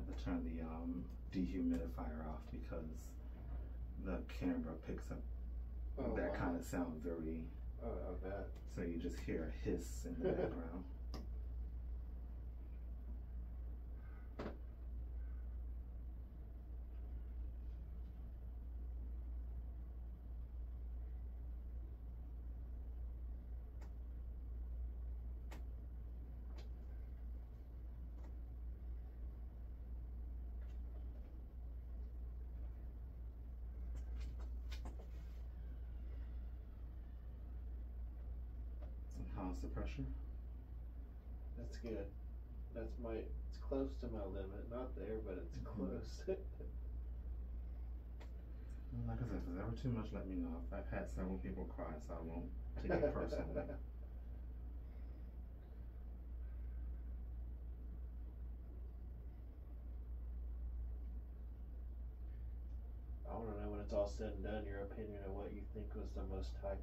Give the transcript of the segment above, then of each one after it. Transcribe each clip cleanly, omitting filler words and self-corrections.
have to turn the dehumidifier off because the camera picks up that kind of sound very. Oh, I bet. So you just hear a hiss in the background. How's the pressure? That's good. It's close to my limit. Not there, but it's close. Like I said, if there's ever too much, let me know. I've had several people cry, so I won't take it personally. I want to know when it's all said and done, your opinion of what you think was the most hype.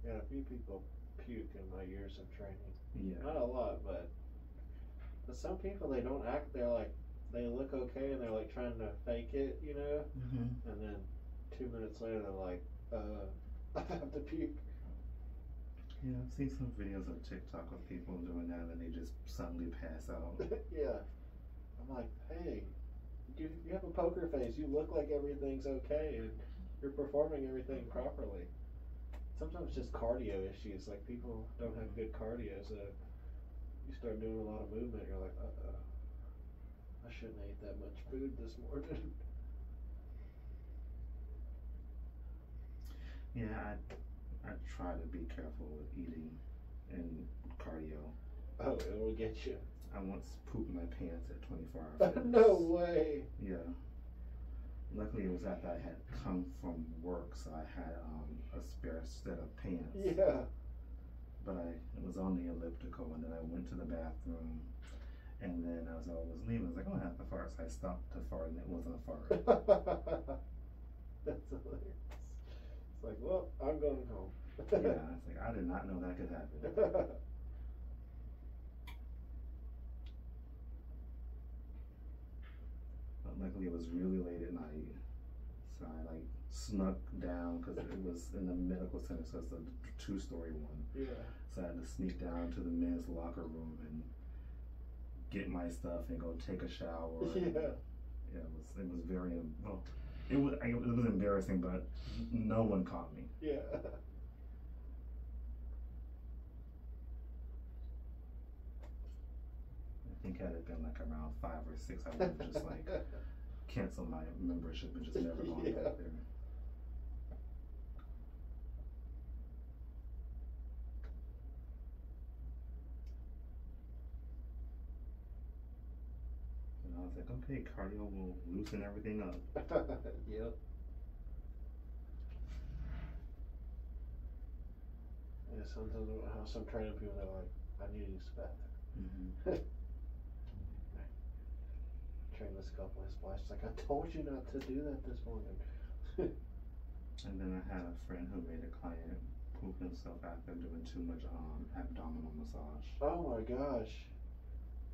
Yeah, a few people puke in my years of training. Yeah. Not a lot, but some people, they don't act, they look okay and they're like trying to fake it, you know? And then 2 minutes later they're like, I have to puke. Yeah, I've seen some videos on TikTok of people doing that and they just suddenly pass out. Yeah. I'm like, hey, you have a poker face. You look like everything's okay and you're performing everything properly. Sometimes it's just cardio issues. Like, people don't have good cardio, so you start doing a lot of movement, you're like, I shouldn't have ate that much food this morning. Yeah, I try to be careful with eating and cardio. Oh, it will get you. I once pooped my pants at 24 hours. No way. Yeah. Luckily, it was after I had come from work, so I had a spare set of pants. Yeah. But it was on the elliptical, and then I went to the bathroom, and then as I was leaving, I was like, oh, I have to fart. So I stopped to fart, and it wasn't a fart. That's hilarious. It's like, well, I'm going home. Yeah, it's like, I did not know that could happen. But luckily, it was really late at night, so I snuck down because it was in the medical center, so it's a 2-story one. Yeah. So I had to sneak down to the men's locker room and get my stuff and go take a shower. Yeah. Yeah, it was very well. It was embarrassing, but no one caught me. Yeah. I think had it been around 5 or 6, I would have just canceled my membership and just never gone back there. And I was like, okay, cardio will loosen everything up. Yep. Yeah, sometimes I have some training people that are like, I need to use the bathroom. Train this couple of splash. Like, I told you not to do that this morning. And then I had a friend who made a client poop himself after doing too much abdominal massage. Oh my gosh.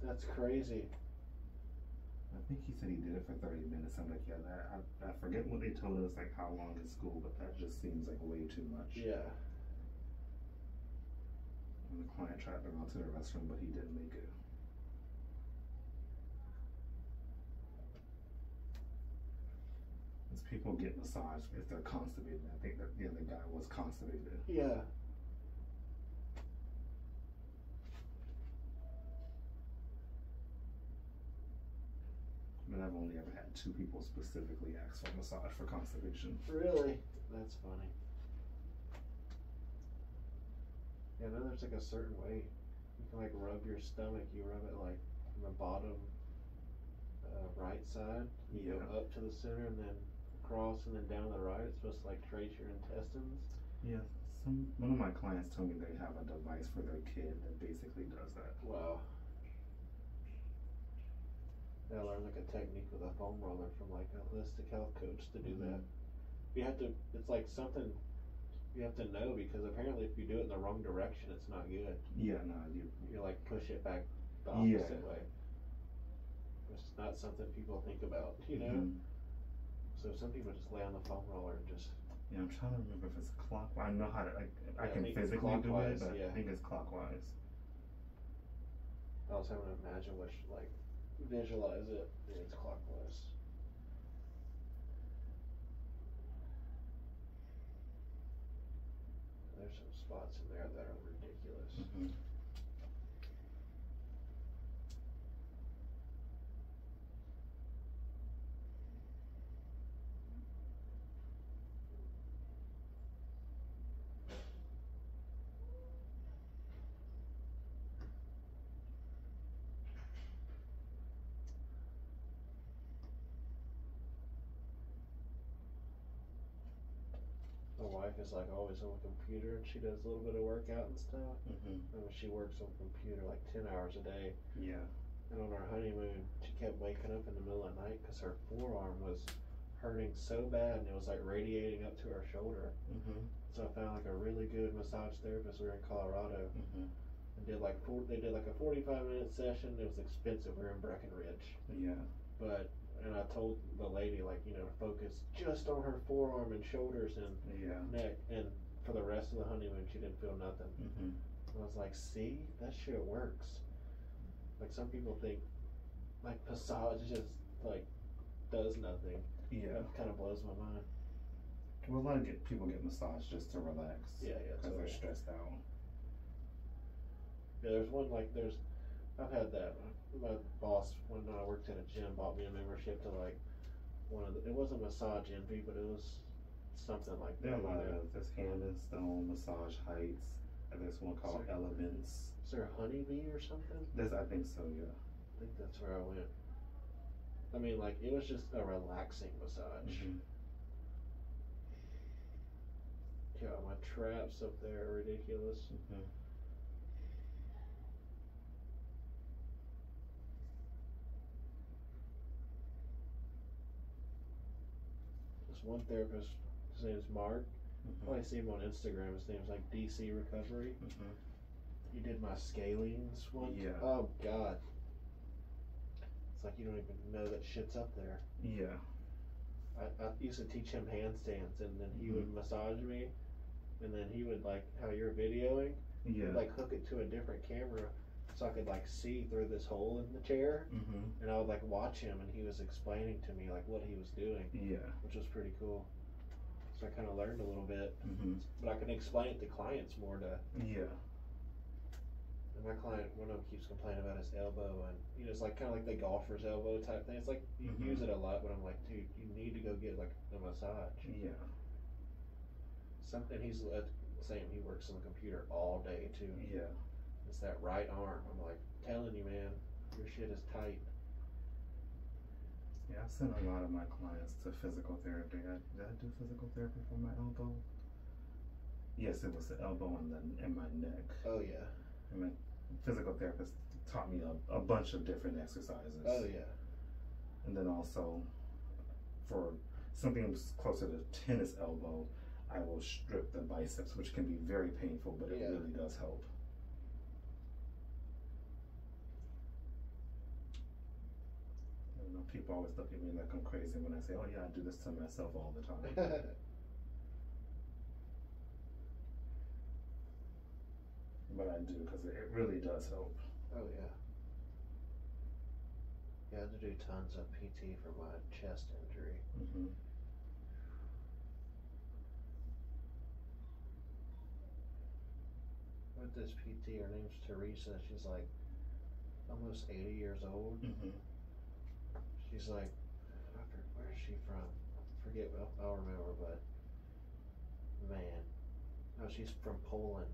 That's crazy. I think he said he did it for 30 minutes. I'm like, yeah, I forget what they told us, how long in school, but that just seems like way too much. Yeah. And the client tried to run to the restroom, but he didn't make it. As people get massaged if they're constipated. I think that the other guy was constipated. Yeah. But I've only ever had 2 people specifically ask for massage for constipation. Really? That's funny. Yeah, then there's a certain way you can rub your stomach. You rub it from the bottom right side. You go up to the center and then across and then down the right. It's supposed to trace your intestines. Yeah, one of my clients told me they have a device for their kid that basically does that. Wow. I learned like a technique with a foam roller from like a holistic health coach to do that. You have to. It's like something you have to know, because apparently if you do it in the wrong direction, it's not good. Yeah, no, You like push it back the opposite way. It's not something people think about, you know. So some people just lay on the foam roller and just. Yeah, I'm trying to remember if it's clockwise. I know how to. I can think physically do it, but yeah. I think it's clockwise. I was having to imagine visualize it. Yeah, it's clockwise. There's some spots in there that are ridiculous. My wife is like always on the computer, and she does a little bit of workout and stuff. And she works on the computer like 10 hours a day. Yeah. And on our honeymoon, she kept waking up in the middle of the night because her forearm was hurting so bad, and it was like radiating up to her shoulder. So I found like a really good massage therapist. We were in Colorado, and they did like a 45-minute session. It was expensive. We were in Breckenridge. Yeah. And I told the lady, like, you know, to focus just on her forearm and shoulders and neck. And for the rest of the honeymoon, she didn't feel nothing. I was like, see, that shit works. Like, some people think, like, massage just, like, does nothing. Yeah. That kind of blows my mind. Well, a lot of people get massage just to relax. Yeah. Because they're stressed out. Yeah, I've had that. My boss, when I worked at a gym, bought me a membership to like it wasn't Massage Envy, but it was something like that. There are a lot of there's Hand and Stone, Massage Heights, and there's one called Elements. Is there a Honeybee or something? I think so, yeah. I think that's where I went. I mean, like, it was just a relaxing massage. Yeah, my traps up there are ridiculous. One therapist, his name is Mark. I see him on Instagram. His name's like DC Recovery. He did my scalenes one. Yeah. Oh God. It's like you don't even know that shit's up there. Yeah. I used to teach him handstands, and then he would massage me, and then he would, like how you're videoing. Yeah. He'd, like, hook it to a different camera, so I could like see through this hole in the chair, and I would like watch him, and he was explaining to me like what he was doing, which was pretty cool. So I kind of learned a little bit, but I can explain it to clients more. And my client, one of them keeps complaining about his elbow, and you know, it's like kind of like the golfer's elbow type thing. It's like you use it a lot, but I'm like, dude, you need to go get like a massage. Yeah. Something he's saying he works on the computer all day too. Yeah. It's that right arm. I'm like, telling you, man, your shit is tight. Yeah, I sent a lot of my clients to physical therapy. Did I do physical therapy for my elbow? Yes, it was the elbow and my neck. Oh yeah. And my physical therapist taught me a bunch of different exercises. Oh yeah. And then also, for something closer to tennis elbow, I will strip the biceps, which can be very painful, but it really does help. People always look at me like I'm crazy when I say, oh yeah, I do this to myself all the time. But I do, because it really does help. Oh yeah. Yeah, I had to do tons of PT for my chest injury. With this PT, her name's Teresa. She's like almost 80 years old. She's like, where is she from? I forget, I'll remember, but man. No, she's from Poland.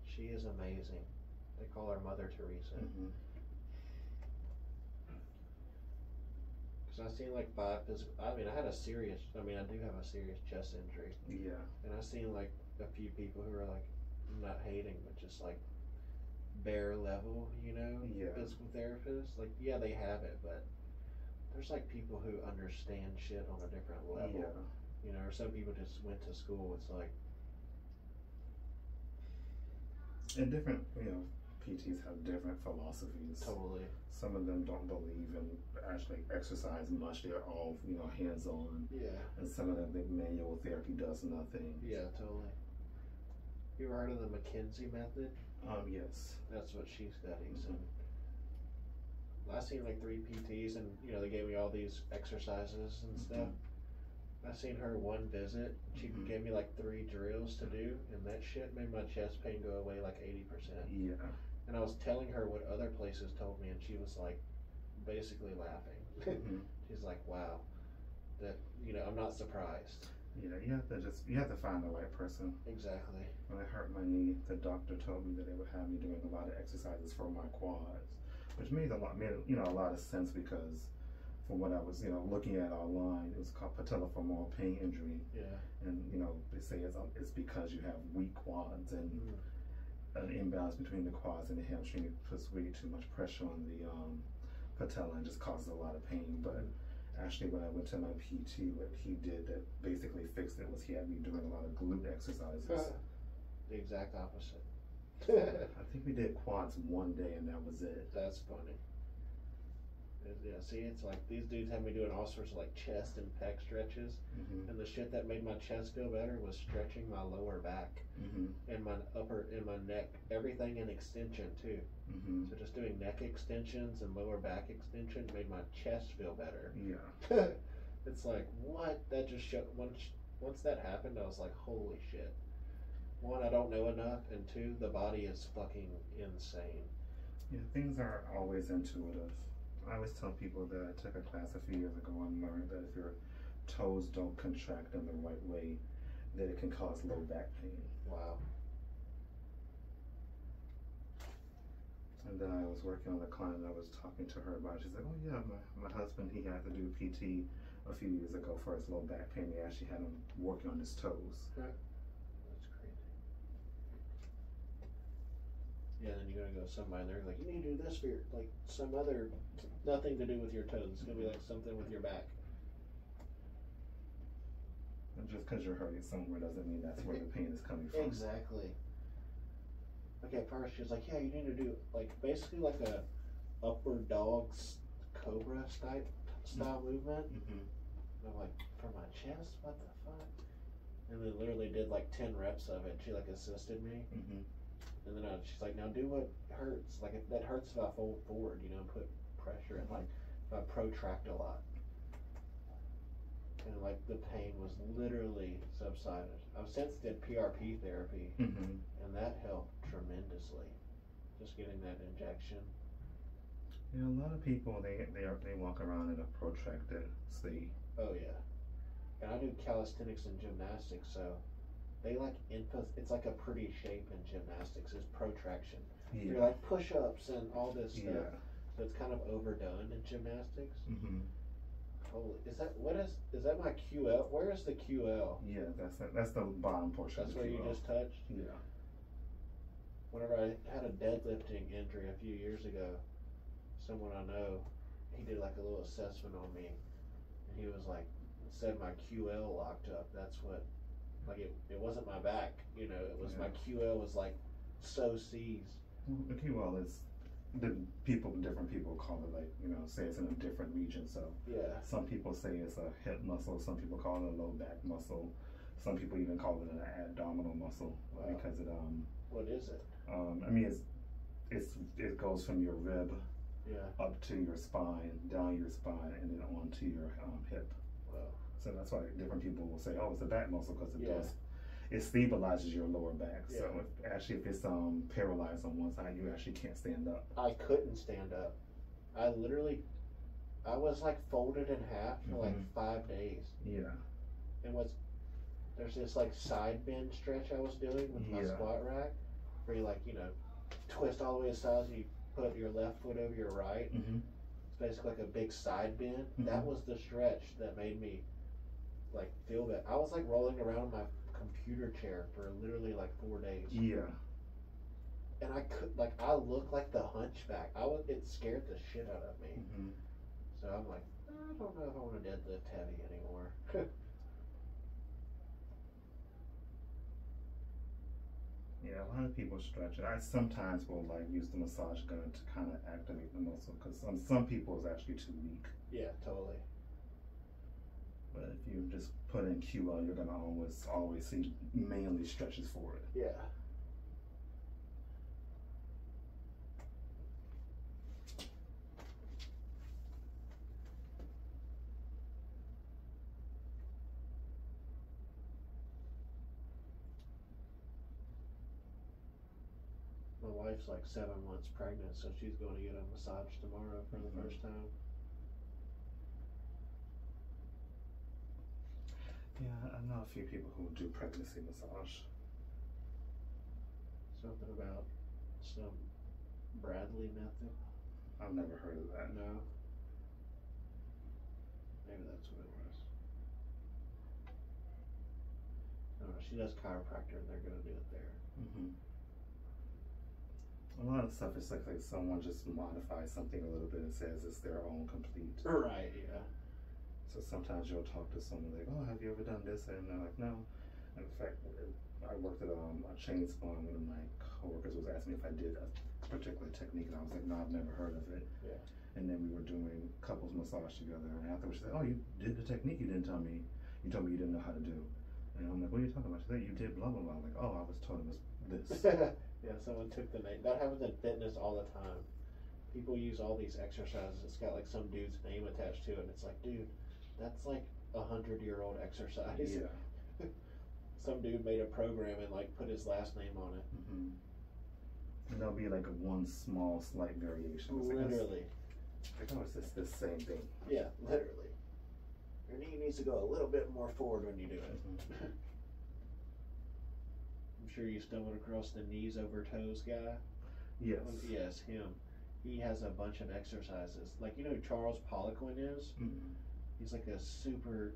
She is amazing. They call her Mother Teresa. Because I've seen like 5 physical, I do have a serious chest injury. Yeah. And I've seen like a few people who are like, I'm not hating, but just like bare level, you know, Yeah. physical therapists. Like, yeah, they have it, but there's like people who understand shit on a different level. Yeah. You know, or some people just went to school. It's like, and different, PTs have different philosophies. totally. Some of them don't believe in actually exercise much. They're all, hands-on. Yeah. And some of them think manual therapy does nothing. Yeah, totally. You ever heard of the McKinsey method? Yes. That's what she studies. Mhm. And I seen like 3 PTs, and they gave me all these exercises and stuff. I seen her one visit. She gave me like 3 drills to do, and that shit made my chest pain go away like 80%. Yeah. And I was telling her what other places told me, and she was like, basically laughing. She's like, "Wow, that I'm not surprised." Yeah, you have to find the right person. Exactly. When I hurt my knee, the doctor told me that they would have me doing a lot of exercises for my quads, which made a lot of sense because from what I was looking at online, it was called patellofemoral pain injury. Yeah. And they say it's because you have weak quads and an imbalance between the quads and the hamstring. It puts way too much pressure on the patella and just causes a lot of pain. But actually, when I went to my PT, what he did that basically fixed it was he had me doing a lot of glute exercises. The exact opposite. I think we did quads one day and that was it. That's funny. Yeah, see, it's like these dudes have me doing all sorts of like chest and pec stretches, and the shit that made my chest feel better was stretching my lower back and my upper and my neck, everything in extension too. So just doing neck extensions and lower back extension made my chest feel better. Yeah. It's like, what? That just showed. Once that happened, I was like, holy shit. 1, I don't know enough, and 2, the body is fucking insane. Yeah, things are always intuitive. I always tell people that I took a class a few years ago and learned that if your toes don't contract in the right way, that it can cause low back pain. Wow. And then I was working on a client and I was talking to her about it. She's like, "Oh yeah, my husband, he had to do PT a few years ago for his low back pain. They actually had him working on his toes." Right. That's crazy. Yeah, then you're gonna go to somebody and they're like, "You need to do this for your, like some other, nothing to do with your toes. It's gonna be like something with your back." And just because you're hurting somewhere doesn't mean that's where the pain is coming from. Exactly. Like at first she was like, "Yeah, you need to do like basically like a upward dog's cobra style movement." And I'm like, "For my chest? What the fuck?" And then literally did like 10 reps of it. She like assisted me. And then she's like, "Now do what hurts. Like if that hurts if I fold forward, and put pressure and like if I protract a lot." And like the pain was literally subsided. I've since did PRP therapy, and that helped tremendously. Just getting that injection. Yeah, a lot of people they walk around in a protracted state. Oh yeah, and I do calisthenics and gymnastics, so they like it's like a pretty shape in gymnastics is protraction. Yeah. You're like push-ups and all this stuff. Yeah. So it's kind of overdone in gymnastics. Holy, is that my QL? Where is the QL? Yeah, that's the bottom portion. That's of the where you QL. just touched? Yeah. Whenever I had a deadlifting injury a few years ago, someone I know, he did like a little assessment on me, and he was like, said my QL locked up. That's what, like it wasn't my back, it was my QL was like so seized. Well, the QL is different people call it say it's in a different region. So yeah, some people say it's a hip muscle, some people call it a low back muscle, some people even call it an abdominal muscle. Wow. Because it what is it? I mean it goes from your rib up to your spine, down your spine, and then onto your hip. Wow. So that's why different people will say, "Oh, it's a back muscle," because it stabilizes your lower back. Yeah. So if it's paralyzed on one side, you actually can't stand up. I couldn't stand up. I was like folded in half for like 5 days. Yeah. And there's this like side bend stretch I was doing with my squat rack, where you twist all the way to the sides and you put your left foot over your right. It's basically like a big side bend. That was the stretch that made me like feel that. I was like rolling around in my computer chair for literally like 4 days. Yeah. and I could I look like the hunchback. It scared the shit out of me. Mm-hmm. So I'm like, I don't know if I want to deadlift heavy anymore. Yeah, a lot of people stretch it. I sometimes will like use the massage gun to kind of activate the muscle because some people is actually too weak. Yeah, totally. But if you just put in QL, you're gonna always see mainly stretches for it. Yeah. My wife's like 7 months pregnant, so she's going to get a massage tomorrow for the first time. Yeah, I know a few people who do pregnancy massage. Something about some Bradley method. I've never heard of that. No. Maybe that's what it was. I don't know. She does chiropractor, and they're going to do it there. Mm-hmm. A lot of stuff is like someone just modifies something a little bit and says it's their own complete. Right, yeah. So sometimes you'll talk to someone like, oh, have you ever done this? And they're like, no. In fact, I worked at a chain spa, and one of my coworkers was asking me if I did a particular technique, and I was like, no, I've never heard of it. Yeah. And then we were doing couples massage together, and afterwards she said, oh, you did the technique you didn't tell me. You told me you didn't know how to do. And I'm like, what are you talking about? She said, you did blah, blah, blah. I'm like, oh, I was told it was this. Yeah, someone took the name. That happens in fitness all the time. People use all these exercises. It's got like some dude's name attached to it, and it's like, dude, that's like 100-year-old exercise. Yeah. Some dude made a program and like put his last name on it. Mm-hmm. And there'll be like one small, slight variation. It's Literally. Like, oh, it's the same thing. Yeah, literally. Your knee needs to go a little bit more forward when you do it. Mm-hmm. I'm sure you stumbled across the knees over toes guy. Yes. Yes, him. He has a bunch of exercises. Like, you know who Charles Poliquin is? Mm-hmm. He's like a super.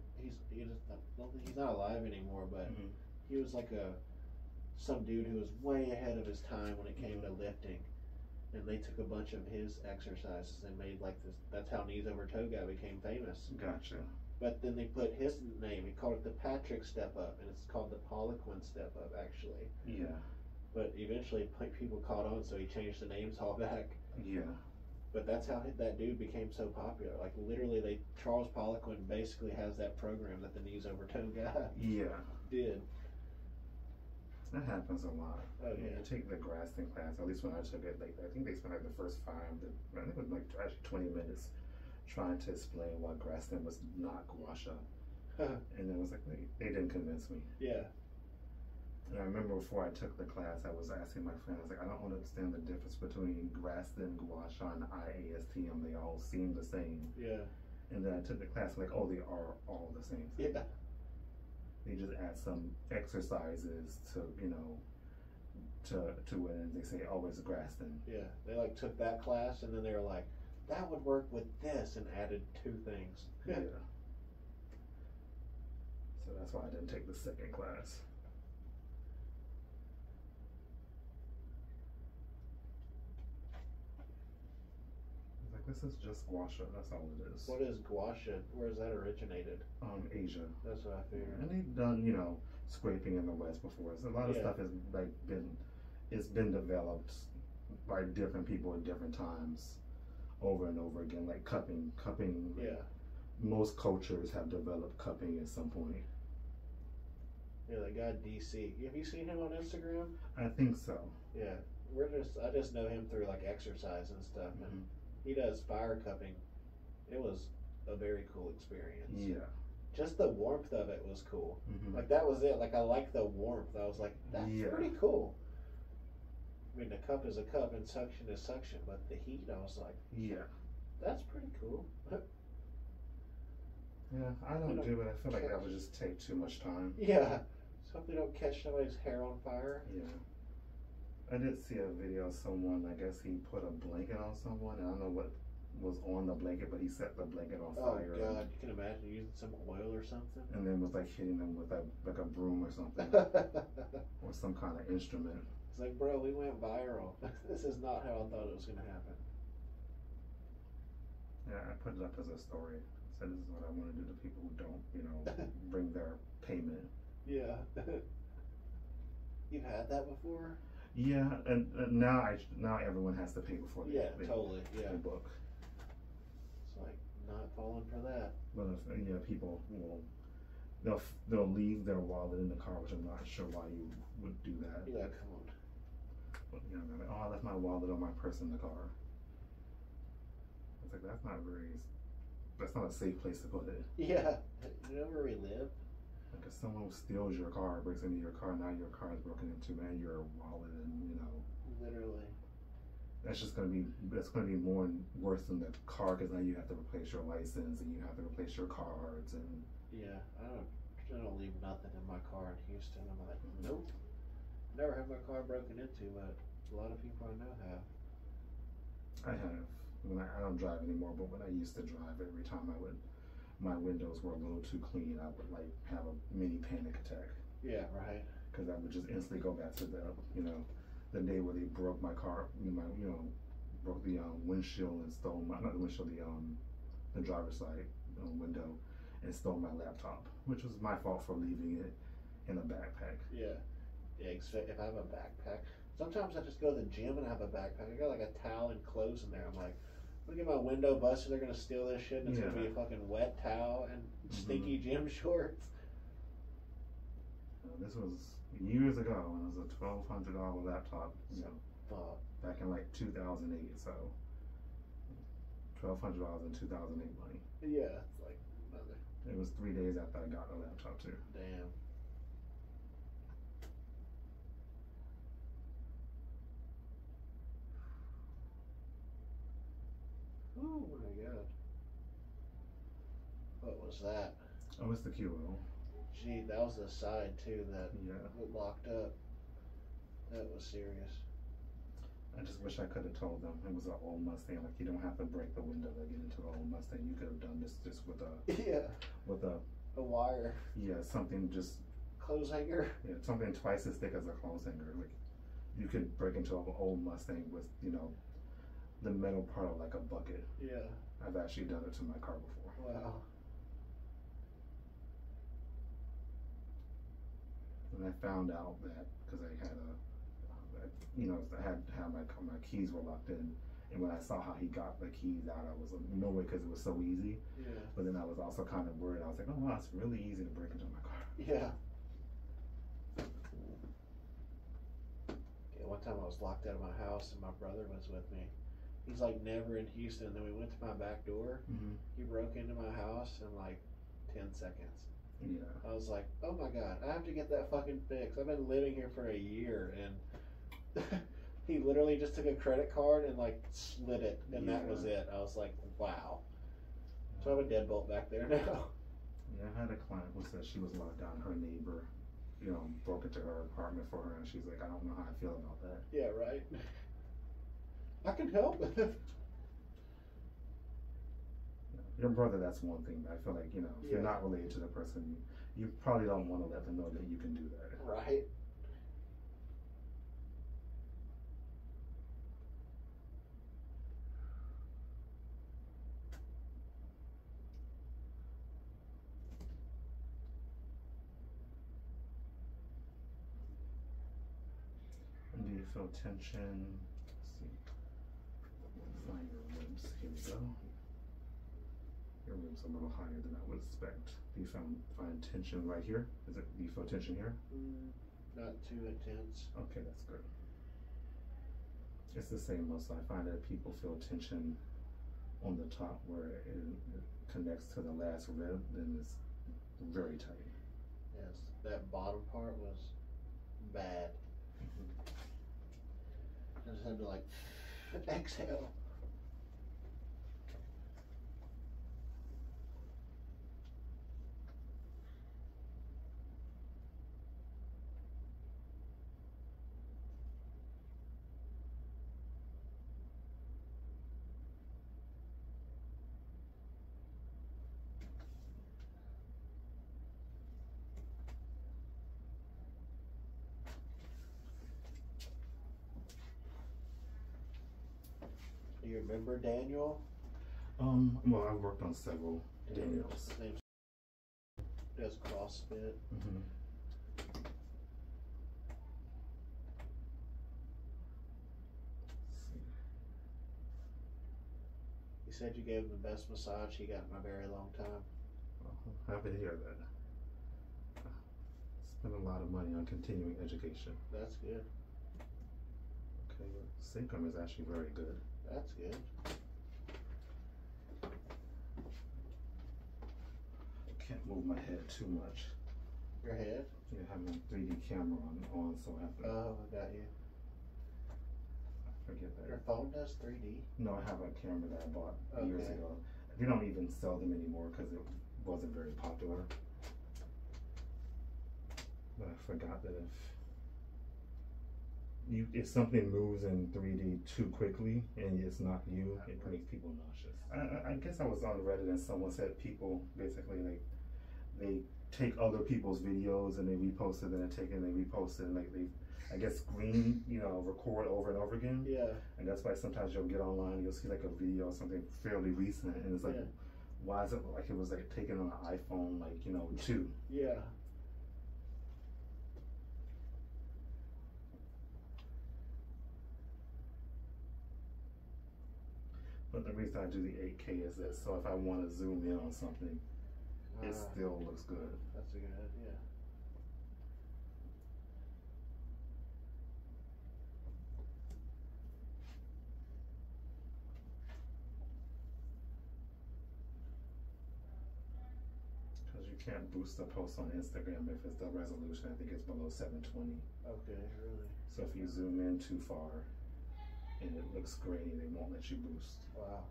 He's not alive anymore, but Mm-hmm. he was like some dude who was way ahead of his time when it came to lifting. And they took a bunch of his exercises and made like this. That's how Knees Over Toe guy became famous. Gotcha. But then they put his name. He called it the Patrick Step Up, and it's called the Poliquin Step Up actually. Yeah. But eventually people caught on, so he changed the names all back. Yeah. But that's how that dude became so popular. Like literally, Charles Poliquin basically has that program that the Knees Over Toe guy did. That happens a lot. Oh yeah. You take the Graston class, at least when I took it, like I think they spent like the first I think it was like actually 20 minutes trying to explain why Graston was not Guasha. And it was like they didn't convince me. Yeah. And I remember before I took the class, I was asking my friend, I was like, I don't understand the difference between Graston, Guasha, and IASTM. They all seem the same. Yeah. And then I took the class, I'm like, oh, they are all the same thing. Yeah. They just add some exercises to, to it, and they say, oh, it's Graston. Yeah. They like took that class, and then they were like, that would work with this, and added 2 things. Yeah. So that's why I didn't take the second class. This is just Guasha, that's all it is. What is Guasha? Where is that originated? Asia. That's what I figured. And they've done, scraping in the West before. So a lot of stuff has been developed by different people at different times, over and over again. Like cupping. Yeah. Most cultures have developed cupping at some point. Yeah, that guy DC. Have you seen him on Instagram? I think so. Yeah. I just know him through like exercise and stuff, and he does fire cupping. It was a very cool experience. Yeah. Just the warmth of it was cool. Mm-hmm. Like that was it. Like I liked the warmth. I was like, that's pretty cool. I mean, the cup is a cup and suction is suction, but the heat, I was like, yeah, that's pretty cool. Yeah, I don't do it. I feel like that would just take too much time. Yeah. So if they don't catch somebody's hair on fire. Yeah. I did see a video of someone, I guess he put a blanket on someone, and I don't know what was on the blanket, but he set the blanket on fire. Oh God, you can imagine using some oil or something. And then was like hitting them with like a broom or something. Or some kind of instrument. It's like, bro, we went viral. This is not how I thought it was gonna happen. Yeah, I put it up as a story. So this is what I want to do to people who don't, you know, bring their payment. Yeah. You've had that before? Yeah, and now everyone has to pay before they totally. Yeah. they book. It's like not falling for that. But if, people will they'll leave their wallet in the car, which I'm not sure why you would do that. Yeah, come on. But, they're like, oh, I left my wallet on my purse in the car. It's like that's not a safe place to put it. Yeah, you know where we live? Like if someone steals your car, breaks into your car, now your car is broken into, and your wallet, and literally. That's gonna be more worse than the car, because now you have to replace your license and you have to replace your cards and. Yeah, I don't leave nothing in my car in Houston. I'm like, nope. Never had my car broken into, but a lot of people I know have. I have. I don't drive anymore, but when I used to drive, every time my windows were a little too clean, I would like have a mini panic attack. Yeah, right. Because I would just instantly go back to the day where they broke my car, broke the windshield and stole not the windshield, the driver's side window, and stole my laptop, which was my fault for leaving it in a backpack. Yeah. Yeah, if I have a backpack. Sometimes I just go to the gym and I have a backpack. I got like a towel and clothes in there. I'm like, I'm gonna get my window busted, they're gonna steal this shit, and it's gonna be a fucking wet towel and stinky gym shorts. This was years ago, and it was a $1,200 laptop, back in like 2008, so $1,200 in 2008 money. Yeah, it's like mother. It was 3 days after I got the laptop too. Damn. Oh my god. What was that? Oh, it's the QL. Gee, that was the side too that locked up. That was serious. I just wish I could have told them it was an old Mustang. Like, you don't have to break the window to get into the old Mustang. You could have done this just with a wire. Yeah, something just clothes hanger. Yeah, something twice as thick as a clothes hanger. Like, you could break into an old Mustang with the metal part of like a bucket. Yeah. I've actually done it to my car before. Wow. And I found out that because I had I had my keys were locked in, and when I saw how he got the keys out, I was annoyed because it was so easy. Yeah. But then I was also kind of worried. I was like, oh wow, it's really easy to break into my car. Yeah. One time I was locked out of my house and my brother was with me. He's like never in Houston. Then we went to my back door. Mm-hmm. He broke into my house in like 10 seconds. Yeah. I was like, oh my god, I have to get that fucking fixed. I've been living here for a year, and he literally just took a credit card and like slid it, and that was it. I was like, wow. So I have a deadbolt back there now. Yeah, I had a client who said she was locked down. Her neighbor, broke into her apartment for her, and she's like, I don't know how I feel about that. Yeah, right. I can help. Your brother, that's one thing, but I feel like, if you're not related to the person, you probably don't want to let them know that you can do that. Right. Do you feel tension? Let's see. Find your ribs. Here we go. Your ribs are a little higher than I would expect. Do you find tension right here? Do you feel tension here? Not too intense. Okay, that's good. It's the same muscle. I find that people feel tension on the top where it connects to the last rib, then it's very tight. Yes, that bottom part was bad. I just had to like exhale. Do you remember Daniel? Well, I've worked on several Daniels. His name's does CrossFit. Mm-hmm. He said you gave him the best massage he got in a very long time. Happy to hear that. Spend a lot of money on continuing education. That's good. Okay, your Synchrom is actually very good. That's good. Can't move my head too much. Your head? Yeah, I have my 3D camera on, so I have to. Oh, I got you. I forget that. Your phone does 3D? No, I have a camera that I bought years Okay. ago. They don't even sell them anymore because it wasn't very popular. But I forgot that if something moves in 3D too quickly and it's not you, it makes people nauseous. I guess I was on Reddit and someone said people basically like they take other people's videos and they repost it, and they take it and they repost it, and like they, I guess, screen, record over and over again. Yeah. And that's why sometimes you'll get online and you'll see like a video or something fairly recent, and it's like, why is it like it was like taken on an iPhone, like 2? Yeah. But the reason I do the 8K is that so if I want to zoom in on something, it still looks good. That's a good idea. Because you can't boost a post on Instagram if it's the resolution, I think it's below 720. Okay, really? So if you zoom in too far and it looks grainy, they won't let you boost. Wow.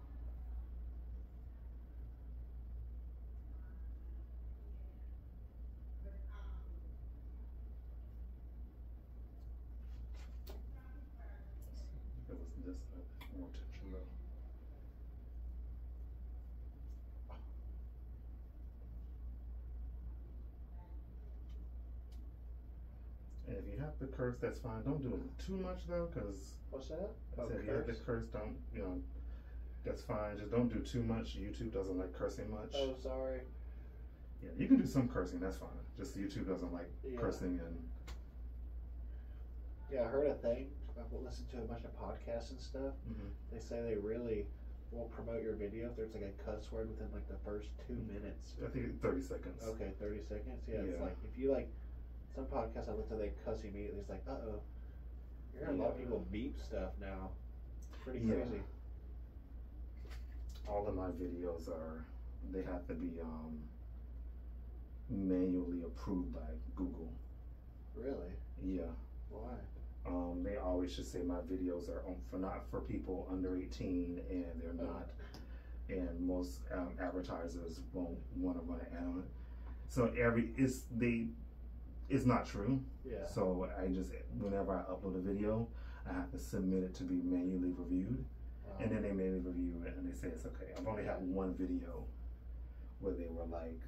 If it was this, more attention though. And if you have to curse, that's fine. Don't do it too much though, because What's that? I said if you have to curse, don't, that's fine. Just don't do too much. YouTube doesn't like cursing much. Oh, sorry. Yeah, you can do some cursing, that's fine. Just YouTube doesn't like cursing and. Yeah, I heard a thing. I've listened to a bunch of podcasts and stuff. Mm-hmm. They say they really won't promote your video if there's like a cuss word within like the first 2 minutes. I think 30 seconds. Okay, 30 seconds. Yeah, it's Yeah. like if you like some podcasts I listen to, they cuss immediately. It's like, uh-oh. You're hearing a lot of people beep stuff now. Pretty crazy. All of my videos they have to be manually approved by Google. Really? Yeah. Why? They always should say my videos are not for people under 18, and they're not. And most advertisers won't want to run an ad on it. So it's not true. Yeah. So I just, whenever I upload a video, I have to submit it to be manually reviewed. Wow. And then they manually review it and they say it's okay. I've only had one video where they were like,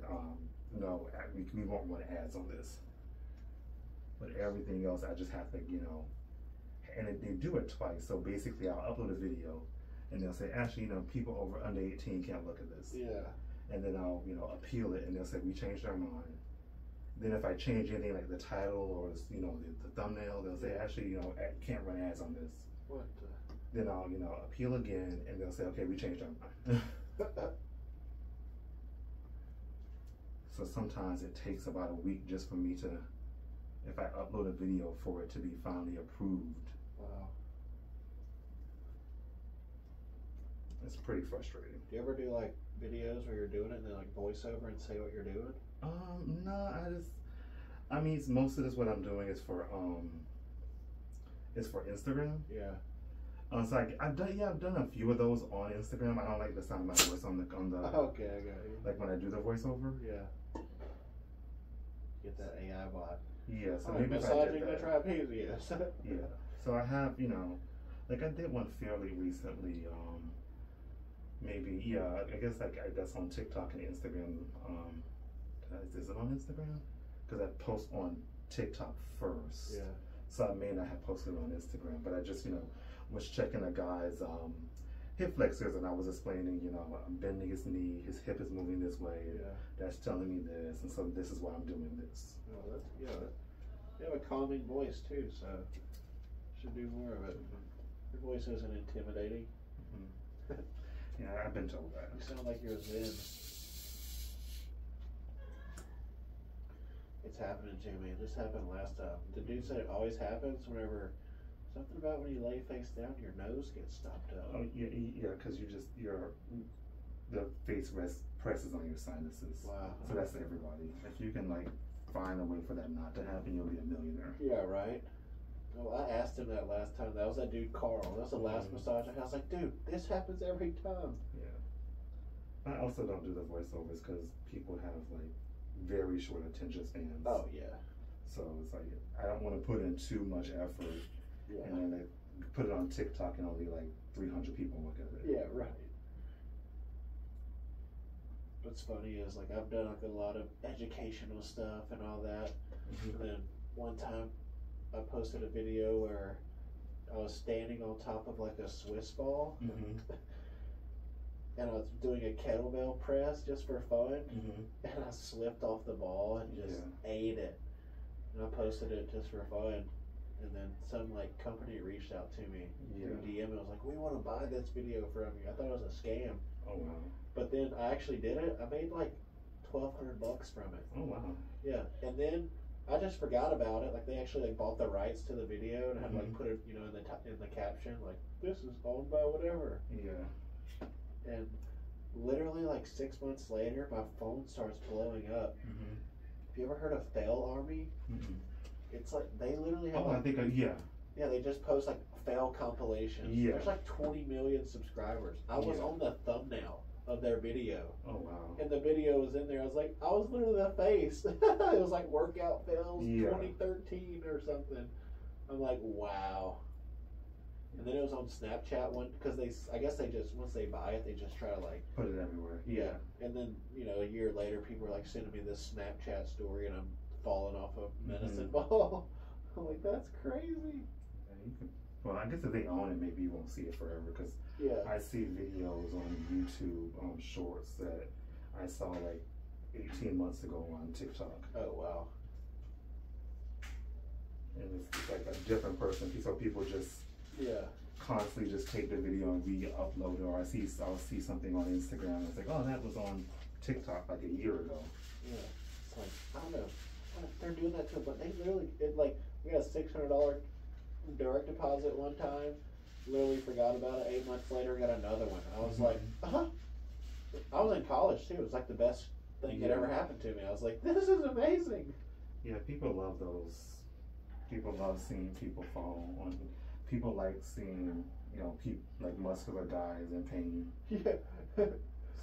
no, we won't run ads on this. But everything else, I just have to, and they do it twice. So basically, I'll upload a video, and they'll say, actually, people under 18 can't look at this. Yeah. And then I'll, appeal it, and they'll say, we changed our mind. Then if I change anything like the title or, the thumbnail, they'll say, actually, you can't run ads on this. What the? Then I'll, appeal again, and they'll say, okay, we changed our mind. So sometimes it takes about a week just for me to, if I upload a video, for it to be finally approved. Wow. It's pretty frustrating. Do you ever do like videos where you're doing it and then like voice over and say what you're doing? No, most of this what I'm doing is for Instagram. Yeah. So I've done a few of those on Instagram. I don't like the sound of my voice on the Okay, I got you. like when I do the voiceover. Yeah. Get that AI bot. Yeah, so maybe if I massaging did the that. trapezius. Yeah. So I have, like I did one fairly recently. Maybe I guess that's on TikTok and Instagram. Is it on Instagram? Because I post on TikTok first. Yeah. So I may not have posted on Instagram, but I just was checking a guy's hip flexors, and I was explaining, you know, I'm bending his knee, his hip is moving this way. Yeah. That's telling me this, and so this is why I'm doing this. Oh, that's you have a calming voice too, so should do more of it. Your voice isn't intimidating. Mm-hmm. Yeah, I've been told that. You sound like you're zen. It's happening to me. This happened last time. The dude said it always happens whenever something about when you lay face down, your nose gets stopped up. Oh yeah, because the face presses on your sinuses. Wow. So that's everybody. If you can like find a way for that not to happen, you'll be a millionaire. Yeah, right. Well, I asked him that last time. That was that dude Carl. That's the last massage I had. I was like, dude, this happens every time. Yeah. I also don't do the voiceovers because people have like very short attention spans. Oh yeah. So it's like I don't want to put in too much effort. Yeah. And then they put it on TikTok and only like 300 people look at it. Yeah, right. What's funny is like I've done like a lot of educational stuff and all that. Mm-hmm. And then one time I posted a video where I was standing on top of like a Swiss ball. Mm-hmm. And I was doing a kettlebell press just for fun. Mm-hmm. And I slipped off the ball and just ate it. And I posted it just for fun. And then some like company reached out to me through DM and was like, we want to buy this video from you. I thought it was a scam. Oh wow. But then I actually did it. I made like $1,200 from it. Oh wow. Yeah. And then I just forgot about it. Like they actually like bought the rights to the video and had like put it, you know, in the caption like this is owned by whatever. Yeah. And literally like 6 months later, my phone starts blowing up. Mm-hmm. Have you ever heard of Fail Army? Mm-hmm. It's like they literally have. Oh, like, I think yeah. Yeah, they just post like fail compilations. Yeah. There's like 20 million subscribers. I was on the thumbnail of their video. Oh wow. And the video was in there. I was like, I was literally the face. It was like workout fails 2013 or something. I'm like, wow. And then it was on Snapchat one because I guess they just once they buy it, they just try to like put it everywhere. Yeah. And then a year later, people are like sending me this Snapchat story, and I'm falling off a medicine ball. I'm like, that's crazy. Yeah, well, I guess if they own it, maybe you won't see it forever because I see videos on YouTube shorts that I saw like 18 months ago on TikTok. Oh wow. And it's like a different person, so people just constantly just take the video and re-upload it, or I'll see something on Instagram and it's like, oh, that was on TikTok like a year ago. Yeah, it's like, I don't know, they're doing that too, but they literally, we got a $600 direct deposit one time, literally forgot about it, 8 months later got another one. I was like, I was in college too, it was like the best thing that ever happened to me. I was like, this is amazing. Yeah, people love those. People love seeing people fall on. People like seeing, like muscular guys in pain. Yeah. So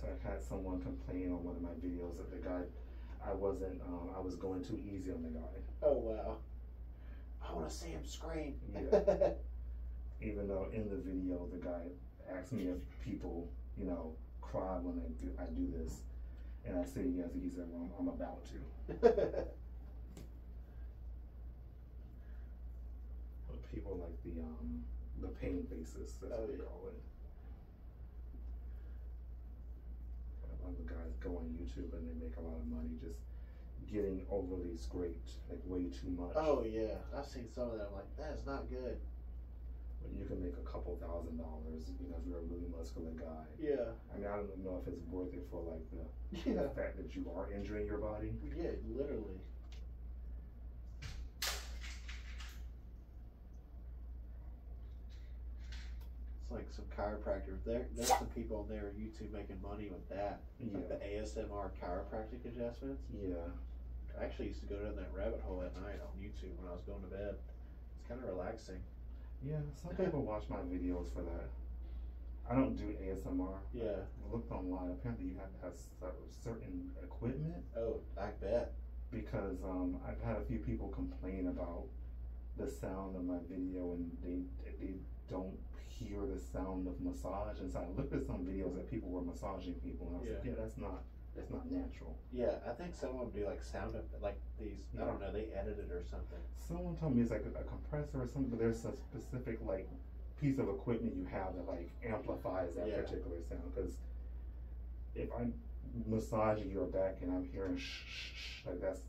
I had someone complain on one of my videos that the guy, I was going too easy on the guy. Oh wow. I want to see him scream. Yeah. Even though in the video the guy asked me if people, cry when I do this, and I said yes. He said, well, I'm about to. People like the pain faces, that's what they call it. A lot of guys go on YouTube and they make a lot of money just getting overly scraped, like way too much. Oh yeah, I've seen some of that. I'm like, that is not good. But you can make a couple $1,000, if you're a really muscular guy. Yeah. I mean, I don't know if it's worth it for like the fact that you are injuring your body. Yeah, literally. Like some chiropractors, there's some people on there on YouTube making money with that. Like the ASMR chiropractic adjustments. Yeah. I actually used to go down that rabbit hole at night on YouTube when I was going to bed. It's kind of relaxing. Yeah, some people watch my videos for that. I don't do ASMR. Yeah. I looked online. Apparently, you have to have certain equipment. Oh, I bet. Because I've had a few people complain about the sound of my video, and they don't hear the sound of massage. And so I looked at some videos that people were massaging people, and I was like, yeah, that's not natural. Yeah, I think some of them do like sound of like these. I don't know. They edit it or something. Someone told me it's like a compressor or something, but there's a specific piece of equipment you have that like amplifies that particular sound. Because if I'm massaging your back and I'm hearing shh, shh, shh, like that's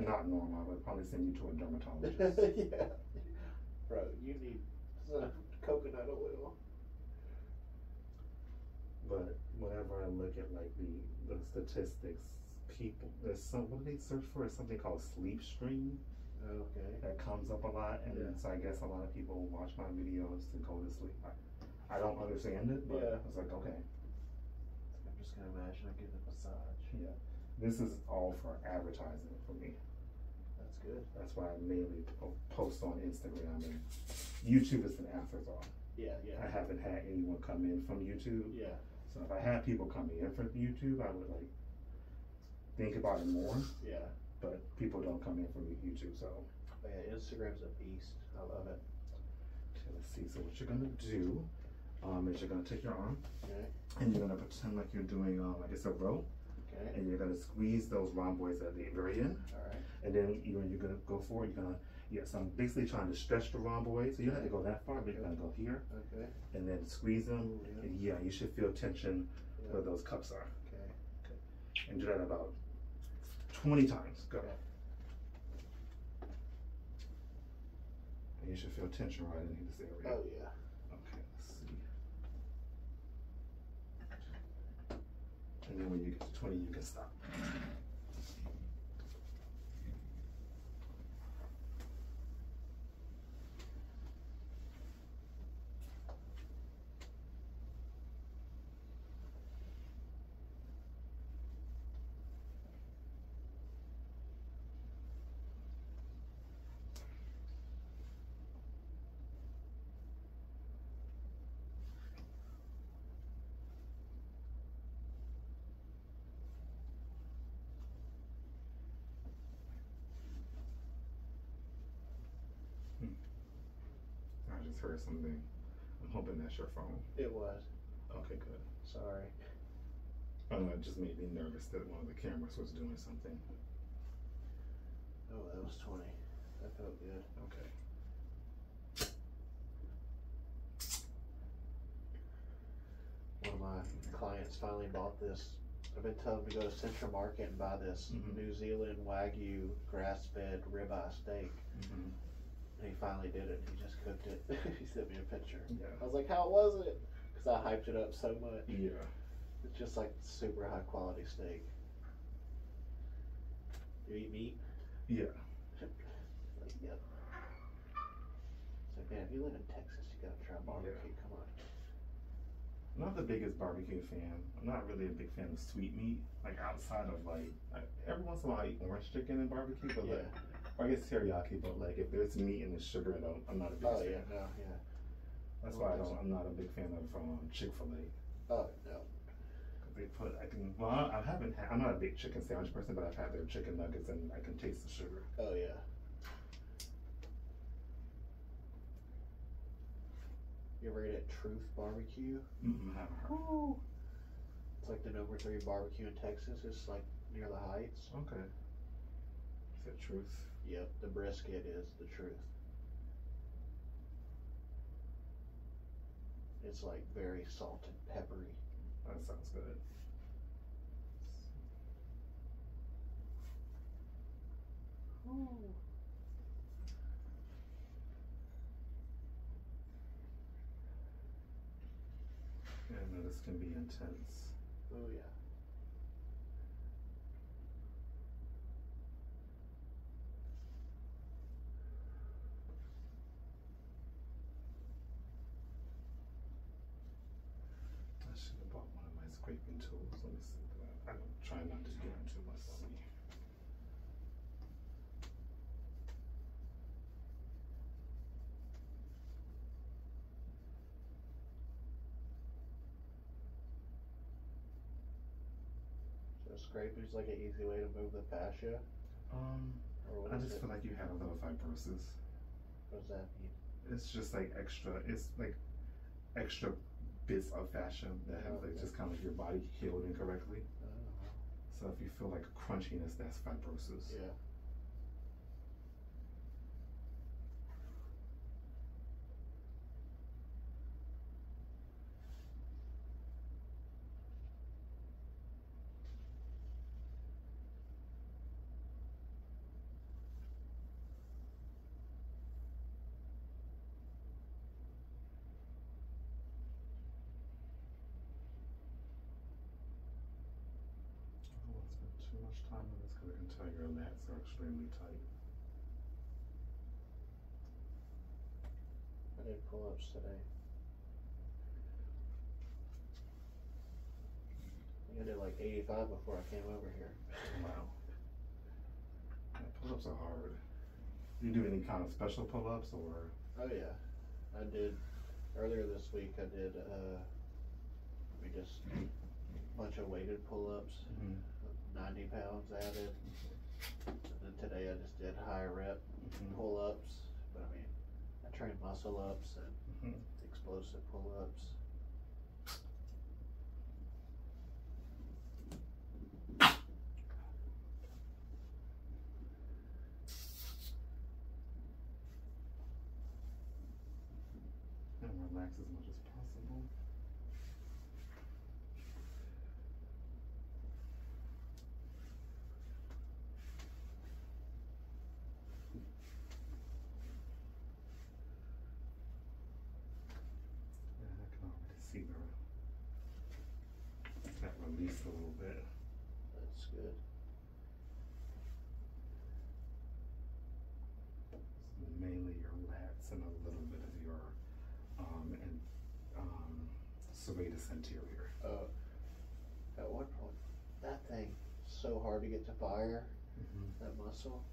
not normal. I would probably send you to a dermatologist. Yeah, bro, you need some coconut oil. But whenever I look at like the statistics, people, there's some, what do they search for? It's something called sleep stream. Okay. That comes up a lot, and so I guess a lot of people watch my videos to go to sleep. I don't understand it, but I was like, okay. I'm just gonna imagine I get a massage. Yeah, this is all for advertising for me. That's good. That's why I mainly post on Instagram, and YouTube is an afterthought. Yeah. I haven't had anyone come in from YouTube. Yeah. So if I had people coming in from YouTube, I would like think about it more. Yeah. But people don't come in from YouTube, so. Yeah, Instagram's a beast. I love it. Okay, let's see. So what you're gonna do is you're gonna take your arm, and you're gonna pretend like you're doing like it's a row, and you're gonna squeeze those rhomboids at the very end. All right. And then you're gonna go forward. You're gonna so I'm basically trying to stretch the rhomboid. So you don't have to go that far, but you're gonna go here, and then squeeze them. Ooh, And you should feel tension where those cups are. Okay. And do that about 20 times. Go. And you should feel tension right in this area. Oh yeah. Okay, let's see. And then when you get to 20, you can stop. I just heard something. I'm hoping that's your phone. It was. Okay, good. Sorry. I don't know, it just made me nervous that one of the cameras was doing something. Oh, that was 20. That felt good. Okay. One of my clients finally bought this. I've been telling him to go to Central Market and buy this New Zealand Wagyu grass-fed ribeye steak. And he finally did it. He just cooked it. He sent me a picture. Yeah. I was like, how was it? Because I hyped it up so much. Yeah. It's just like super high quality steak. You eat meat? Yeah. Like, yep. It's like, man, if you live in Texas, you gotta try barbecue. Come on. I'm not the biggest barbecue fan. I'm not really a big fan of sweet meat. Like outside of like every once in a while I eat orange chicken and barbecue, but like, or I guess teriyaki. But like if there's meat and there's sugar, I'm not a big fan. That's why I'm not a big fan of Chick-fil-A. Oh no. They put I'm not a big chicken sandwich person, but I've had their chicken nuggets and I can taste the sugar. Oh yeah. You ever ate at Truth Barbecue? I haven't heard. Ooh. It's like the #3 barbecue in Texas. It's like near the Heights. Okay. Is that Truth? Yep, the brisket is the Truth. It's like very salted, peppery. That sounds good. Ooh. Yeah, no, this can be intense. Oh yeah. I should have bought one of my scraping tools. Let me see. I'm trying not to get into my sleeve. So scraping is like an easy way to move the fascia? I just feel like you have a little fibrosis. What does that mean? It's just like extra bits of fascia that have like just kind of your body healed incorrectly. So if you feel like crunchiness, that's fibrosis. Yeah. lats are extremely tight. I did pull-ups today. I did like 85 before I came over here. Wow. Yeah, pull-ups are hard. Do you do any kind of special pull-ups or? Oh yeah, I did earlier this week. I did just a bunch of weighted pull-ups, 90 pounds added. And then today I just did high rep pull-ups. But I mean, I train muscle ups and explosive pull-ups. And relax as much as possible. Yeah, I can already see that release a little bit. That's good. So mainly your lats and a little bit of your serratus anterior. At one point, that thing so hard to get to fire. That muscle.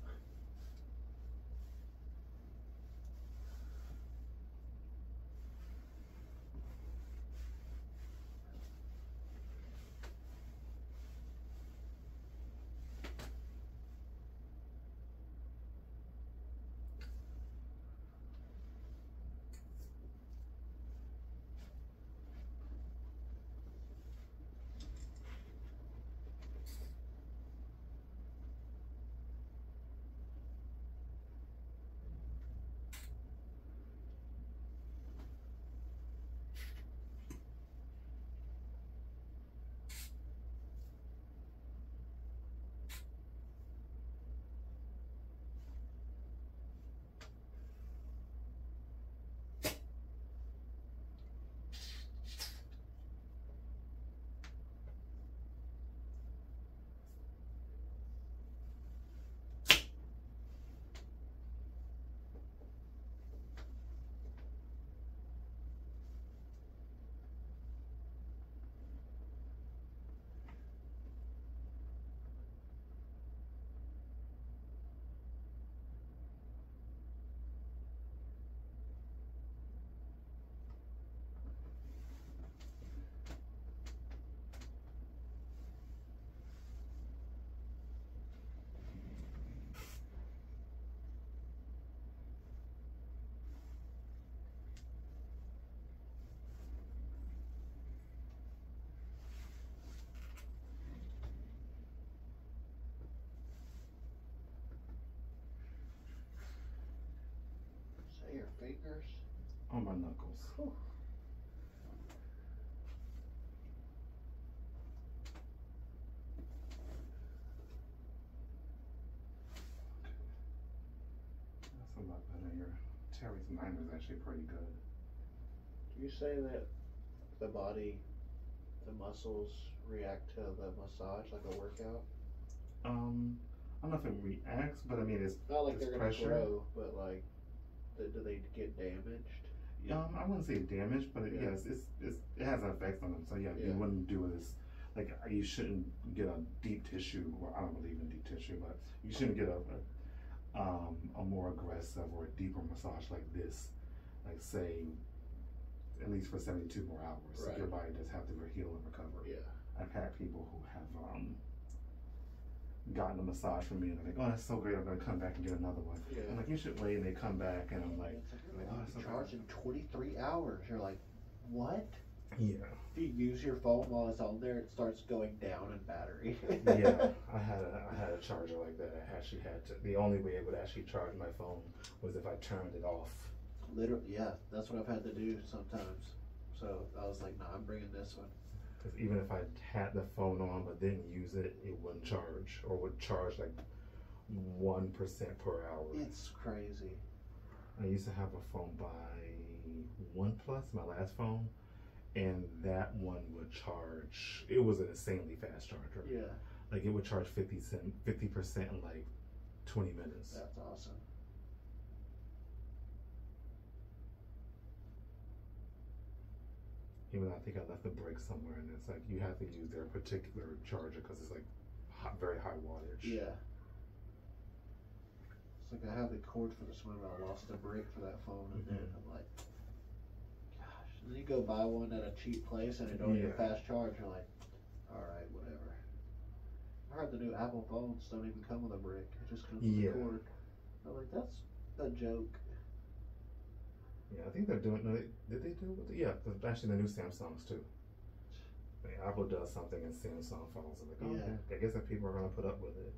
Say your fingers. On my knuckles. Whew. That's a lot better. Your teres minor is actually pretty good. Do you say that the body, the muscles react to the massage like a workout? I don't know if it reacts, but I mean it's Not like it's they're gonna pressure. grow, but like, do they get damaged? I wouldn't say damage, but Yeah. yes, it has an effect on them. So yeah, Yeah. you wouldn't do this. Like you shouldn't get a deep tissue. Well, I don't believe in deep tissue, but you shouldn't get a more aggressive or a deeper massage like this. Like say, at least for 72 more hours. Right. Your body does have to heal and recover. Yeah. I've had people who have gotten a massage from me and they're like, oh, that's so great, I'm gonna come back and get another one. Yeah. I'm like, you should wait, and they come back and I'm like, oh, that's so Charged in 23 hours. You're like, what? yeah. If you use your phone while it's on there, it starts going down in battery. Yeah, I had a charger like that. I actually had to. The only way it would actually charge my phone was if I turned it off. Literally, yeah, that's what I've had to do sometimes. So I was like, nah, I'm bringing this one. Because even if I had the phone on but didn't use it, it wouldn't charge, or would charge like 1% per hour. It's crazy. I used to have a phone by OnePlus, my last phone, and that one would charge. It was an insanely fast charger. Yeah. Like it would charge 50% in like 20 minutes. That's awesome. Even though I think I left the brick somewhere, and it's like you have to use their particular charger because it's like very high wattage. Yeah. It's like I have the cord for this one, but I lost the brick for that phone, and then I'm like, gosh. And then you go buy one at a cheap place, and it don't even fast charge. You're like, all right, whatever. I heard the new Apple phones don't even come with a brick; it just comes with a cord. I'm like, that's a joke. Yeah, I think they're doing. No, did they do it? Yeah, actually the new Samsungs too. I mean, Apple does something and Samsung follows. I'm like, oh, okay. I guess that people are gonna put up with it.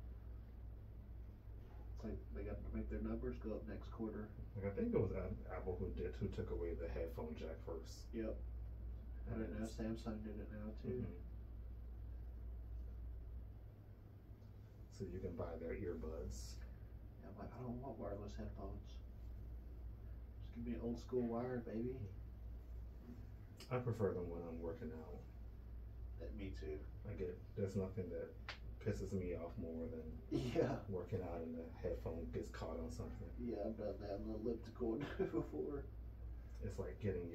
It's like they got to make their numbers go up next quarter. Like I think it was Apple who took away the headphone jack first. Yep. I didn't know Samsung did it now too. So you can buy their earbuds. Yeah, I'm like, I don't want wireless headphones. Give me old school wired, baby. I prefer them when I'm working out. Me too. There's nothing that pisses me off more than working out and the headphone gets caught on something. Yeah, I've done that on the elliptical before. It's like getting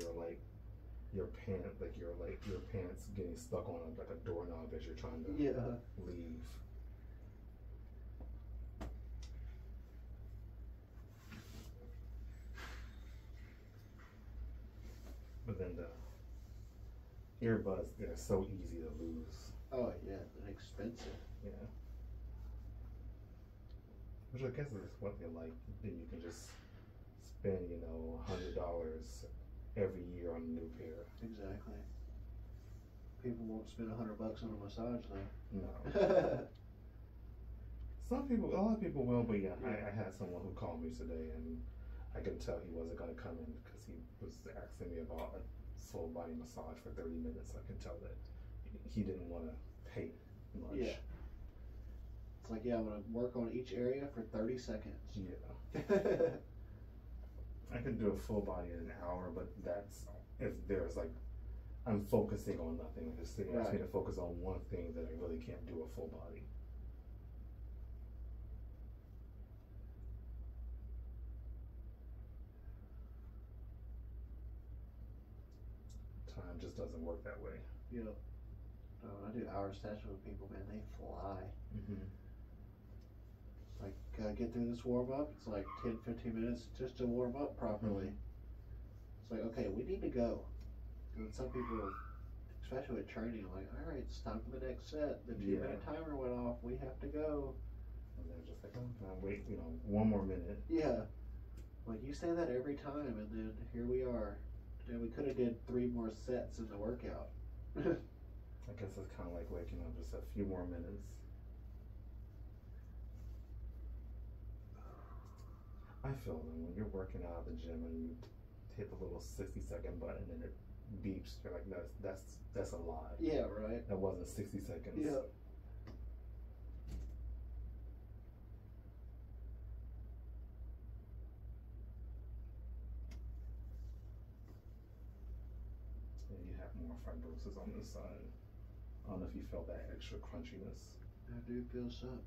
your pants getting stuck on like a doorknob as you're trying to leave. But then the earbuds, they're so easy to lose. Oh yeah, and expensive. Yeah. Which I guess is what they like. Then you can just spend, $100 every year on a new pair. Exactly. People won't spend $100 on a massage though. No. A lot of people will, but I had someone who called me today and I could tell he wasn't going to come in because he was asking me about a full body massage for 30 minutes. I could tell that he didn't want to pay much. Yeah. It's like, I'm going to work on each area for 30 seconds. Yeah. I could do a full body in an hour, but that's if there's like, I'm focusing on nothing. If they ask me to focus on one thing, that I really can't do a full body. Time just doesn't work that way. Yeah. When I do hour sessions with people, man, they fly. It's like, get through this warm up. It's like 10-15 minutes just to warm up properly. It's like, okay, we need to go. And some people, especially with training, are like, all right, it's time for the next set. The 2-minute timer went off. We have to go. And they're just like, oh, wait, one more minute. Yeah. Like, you say that every time, and then here we are. And we could have did 3 more sets in the workout. I guess it's kind of like waking up just a few more minutes. I feel them when you're working out at the gym and you hit the little 60-second button and it beeps. You're like, that's a lie. Yeah, right. That wasn't 60 seconds. Yeah. More fibrosis on this side. I don't know if you felt that extra crunchiness. I do feel something.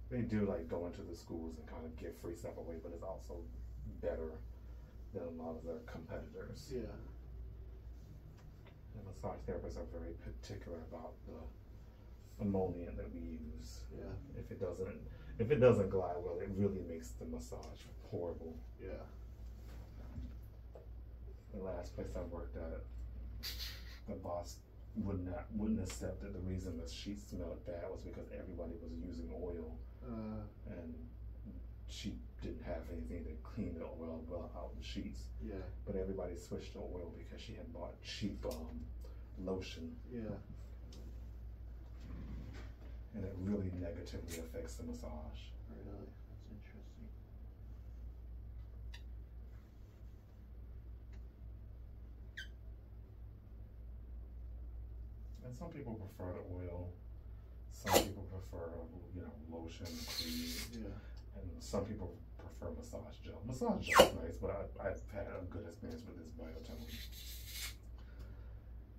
They do like go into the schools and kind of give free stuff away, but it's also better than a lot of their competitors. Yeah. And massage therapists are very particular about the emollient that we use. Yeah. If it doesn't glide well, it really makes the massage horrible. Yeah. The last place I worked at, the boss wouldn't accept that the reason the sheets smelled bad was because everybody was using oil, and she didn't have anything to clean the oil well out the sheets. Yeah. But everybody switched to oil because she had bought cheap lotion. Yeah. And it really negatively affects the massage. Really? That's interesting. And some people prefer the oil. Some people prefer, lotion, cream. Yeah. And some people prefer massage gel. Massage gel is nice, but I've had a good experience with this Biotone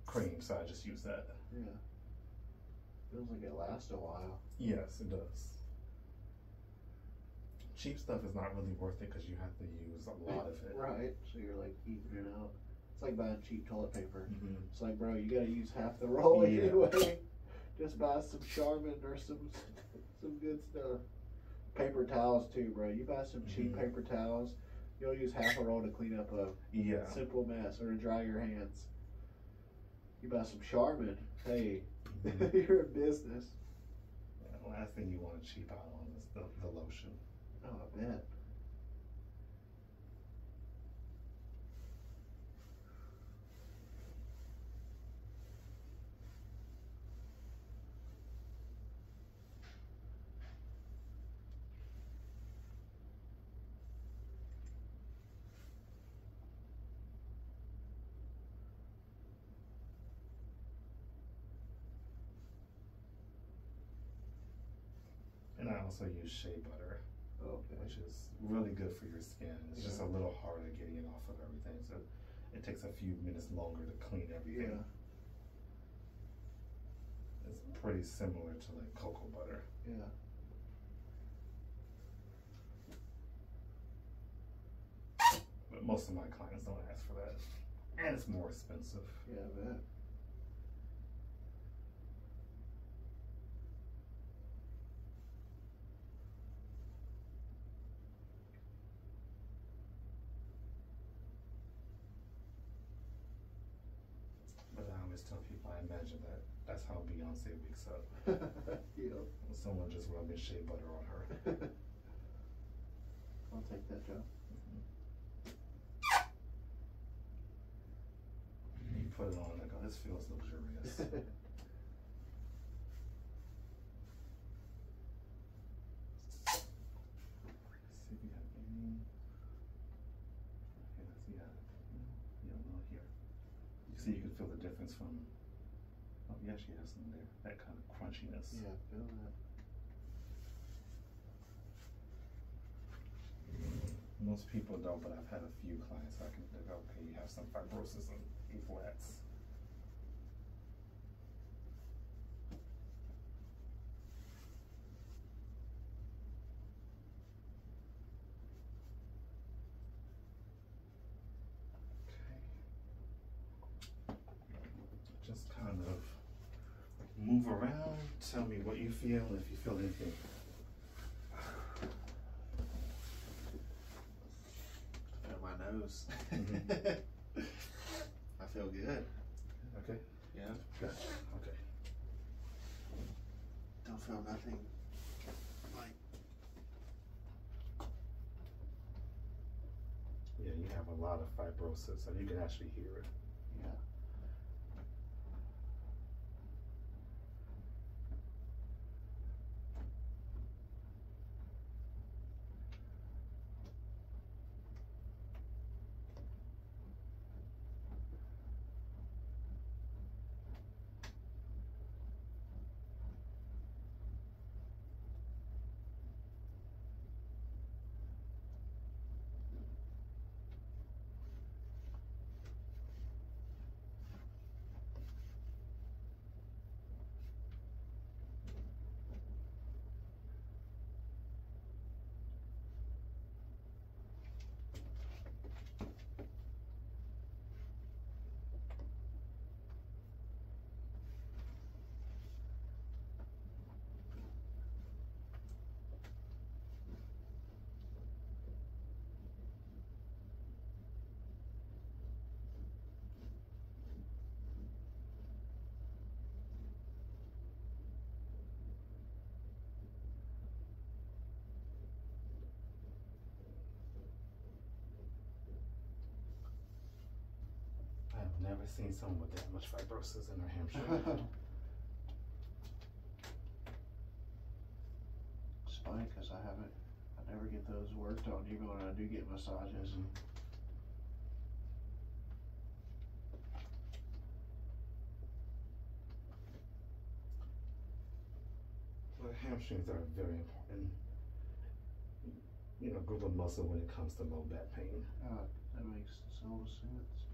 cream, so I just use that. Yeah. Feels like it lasts a while. Yes, it does. Cheap stuff is not really worth it because you have to use a lot of it. Right. So you're like eating it out. It's like buying cheap toilet paper. Mm-hmm. It's like, bro, you gotta use half the roll Yeah. anyway. Just buy some Charmin or some good stuff. Paper towels too, bro. You buy some cheap paper towels, you'll use half a roll to clean up a simple mess or to dry your hands. You buy some Charmin, hey, you're in business. Yeah, the last thing you want to cheap out on is the lotion. Oh, I bet. And I also use shea butter, Okay. which is really good for your skin. It's just a little harder getting it off of everything, so it takes a few minutes longer to clean everything. Yeah. It's pretty similar to like cocoa butter. Yeah. But most of my clients don't ask for that. And it's more expensive. Yeah, I bet. But I always tell people, I imagine that's how Beyonce wakes up. Yep. Someone just rubbing shea butter on her. I'll take that job. You put it on, like, oh, this feels luxurious. See if we have any. Okay, let's see. Yeah, no, here. You see, you can feel the difference from. Oh, you actually have some there. That kind of crunchiness. Yeah, feel that. Most people don't, but I've had a few clients I can think, okay, you have some fibrosis and E-flats. Okay. Just kind of move around, tell me what you feel, if you feel anything. Nose. Mm-hmm. I feel good. Okay. Yeah. Gotcha. Okay. Don't feel nothing like. Yeah, you have a lot of fibrosis, so you can actually hear it. Yeah. I've never seen someone with that much fibrosis in their hamstring. It's funny because I never get those worked on even when I do get massages. Mm-hmm. Well, hamstrings are very important. group of muscle when it comes to low back pain. That makes total sense.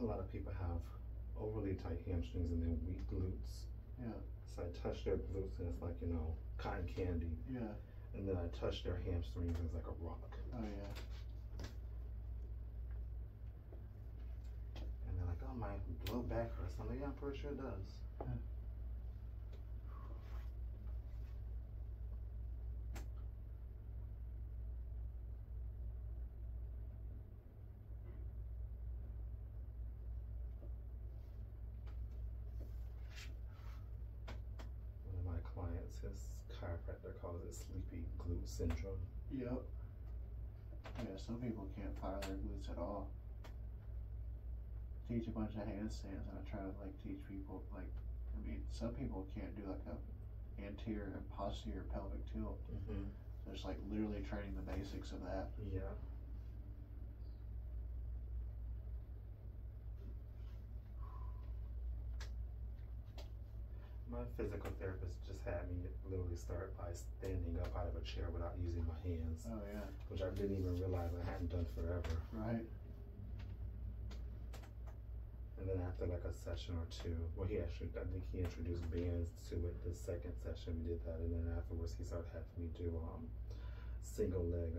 A lot of people have overly tight hamstrings and then weak glutes. Yeah. So I touch their glutes and it's like, cotton candy. Yeah. And then I touch their hamstrings and it's like a rock. Oh yeah. And they're like, oh, my low back hurts. I'm like, yeah, I'm pretty sure it does. Yeah. One of my clients, his chiropractor calls it sleepy glute syndrome. Yep. Yeah, some people can't fire their glutes at all. Teach a bunch of handstands and I try to teach people some people can't do a anterior and posterior pelvic tilt. Mm-hmm. So it's literally training the basics of that. Yeah. My physical therapist just had me literally start by standing up out of a chair without using my hands. Oh yeah. Which I didn't even realize I hadn't done forever. Right. And then after a session or two, I think he introduced bands to it. The second session we did that, and then afterwards he started having me do single leg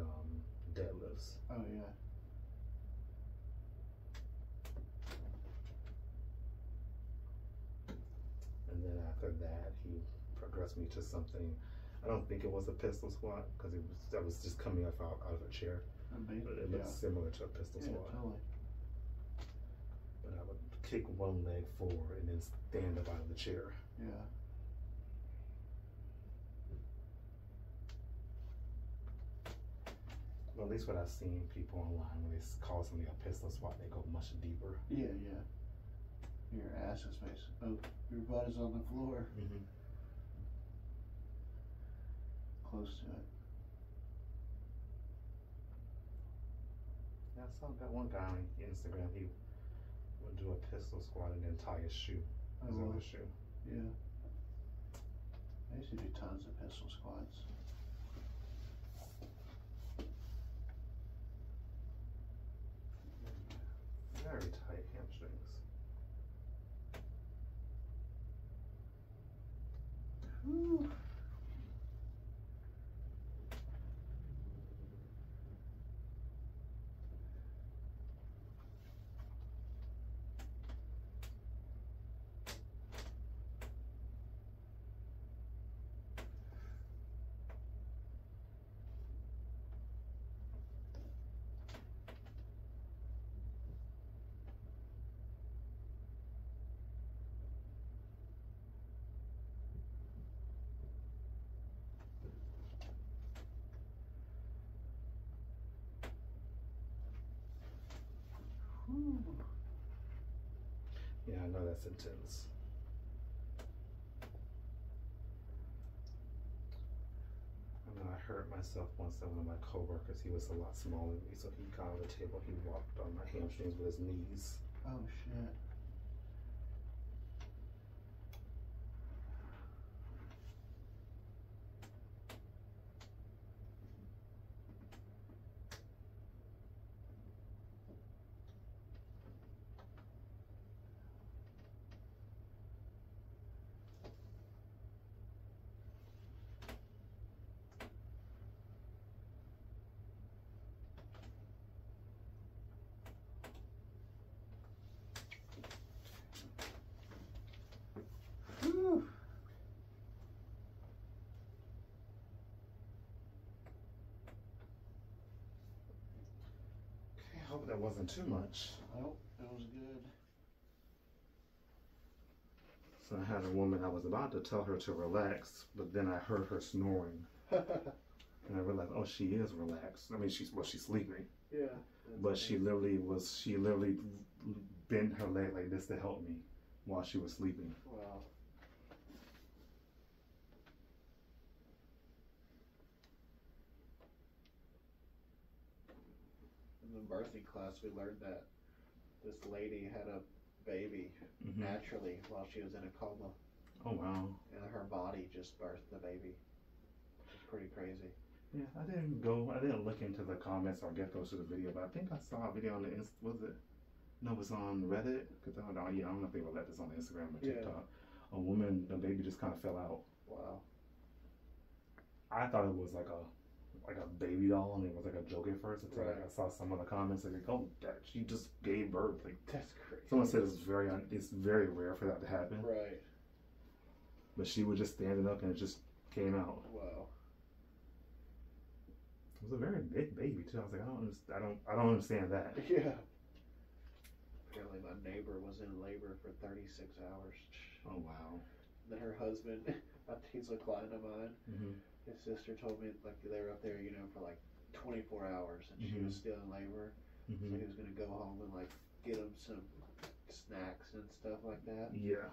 deadlifts. Oh yeah. And then after that, he progressed me to something. I don't think it was a pistol squat because that was just coming up out of a chair. But it looks similar to a pistol squat. Totally. But I would kick one leg forward and then stand up out of the chair. Yeah. Well, at least what I've seen people online, when they call something a pistol squat, they go much deeper. Yeah, yeah. Your ass is your butt is on the floor. Mm-hmm. Close to it. Yeah, I saw that one guy on Instagram, he would do a pistol squat and then tie his shoe. His other shoe. Yeah. I used to do tons of pistol squats. Very tight hamstrings. Whew. Yeah, I know that's intense. I know I hurt myself once at one of my coworkers. He was a lot smaller than me, so he got on the table, he walked on my hamstrings with his knees. Oh shit. I hope that wasn't too much. Nope, it was good. So I had a woman, I was about to tell her to relax, but then I heard her snoring. And I realized, oh, she is relaxed. I mean, she's sleeping. Yeah. But she literally bent her leg like this to help me while she was sleeping. Wow. In the birthing class, we learned that this lady had a baby naturally while she was in a coma. Oh, wow. And her body just birthed the baby. It's pretty crazy. Yeah, I didn't look into the comments or get those to the video, but I think I saw a video on the, was it? No, it was on Reddit. Cause I don't know if they would let this on Instagram or TikTok. A woman, the baby just kind of fell out. Wow. I thought it was like a baby doll, and it was like a joke at first. Until like I saw some of the comments like, "Oh, that she just gave birth." Like that's crazy. Someone said it's very rare for that to happen. Right. But she was just standing up, and it just came out. Wow. It was a very big baby too. I was like, I don't understand that. Yeah. Apparently, my neighbor was in labor for 36 hours. Oh wow. Then her husband, he's a client of mine. Mm-hmm. His sister told me like they were up there, for like 24 hours, and she was still in labor. Mm-hmm. So he was gonna go home and like get him some snacks and stuff like that. Yeah.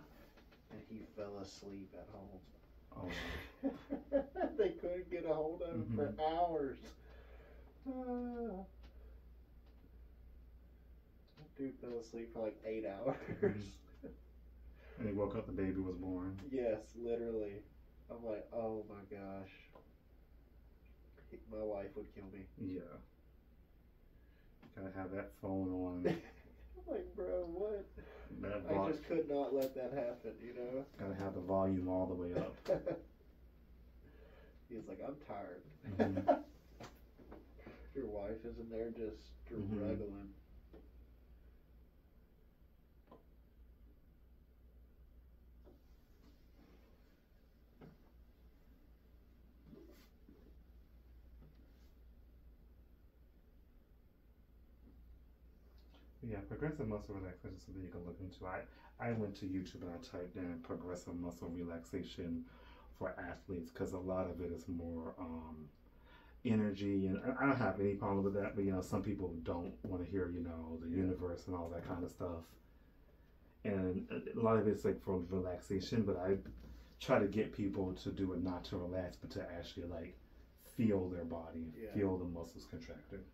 And he fell asleep at home. Oh. They couldn't get a hold of him for hours. Dude fell asleep for like 8 hours. And he woke up, the baby was born. Yes, literally. I'm like, oh my gosh. My wife would kill me. Yeah. Gotta have that phone on. I'm like, bro, what? I just could not let that happen, Gotta have the volume all the way up. He's like, I'm tired. Mm-hmm. Your wife is in there just struggling. Yeah, progressive muscle relaxation is something you can look into. I went to YouTube and I typed in progressive muscle relaxation for athletes because a lot of it is more energy, and I don't have any problem with that, but some people don't want to hear the universe and all that kind of stuff, and a lot of it's like for relaxation, but I try to get people to do it not to relax but to actually like feel their body, feel the muscles contracting.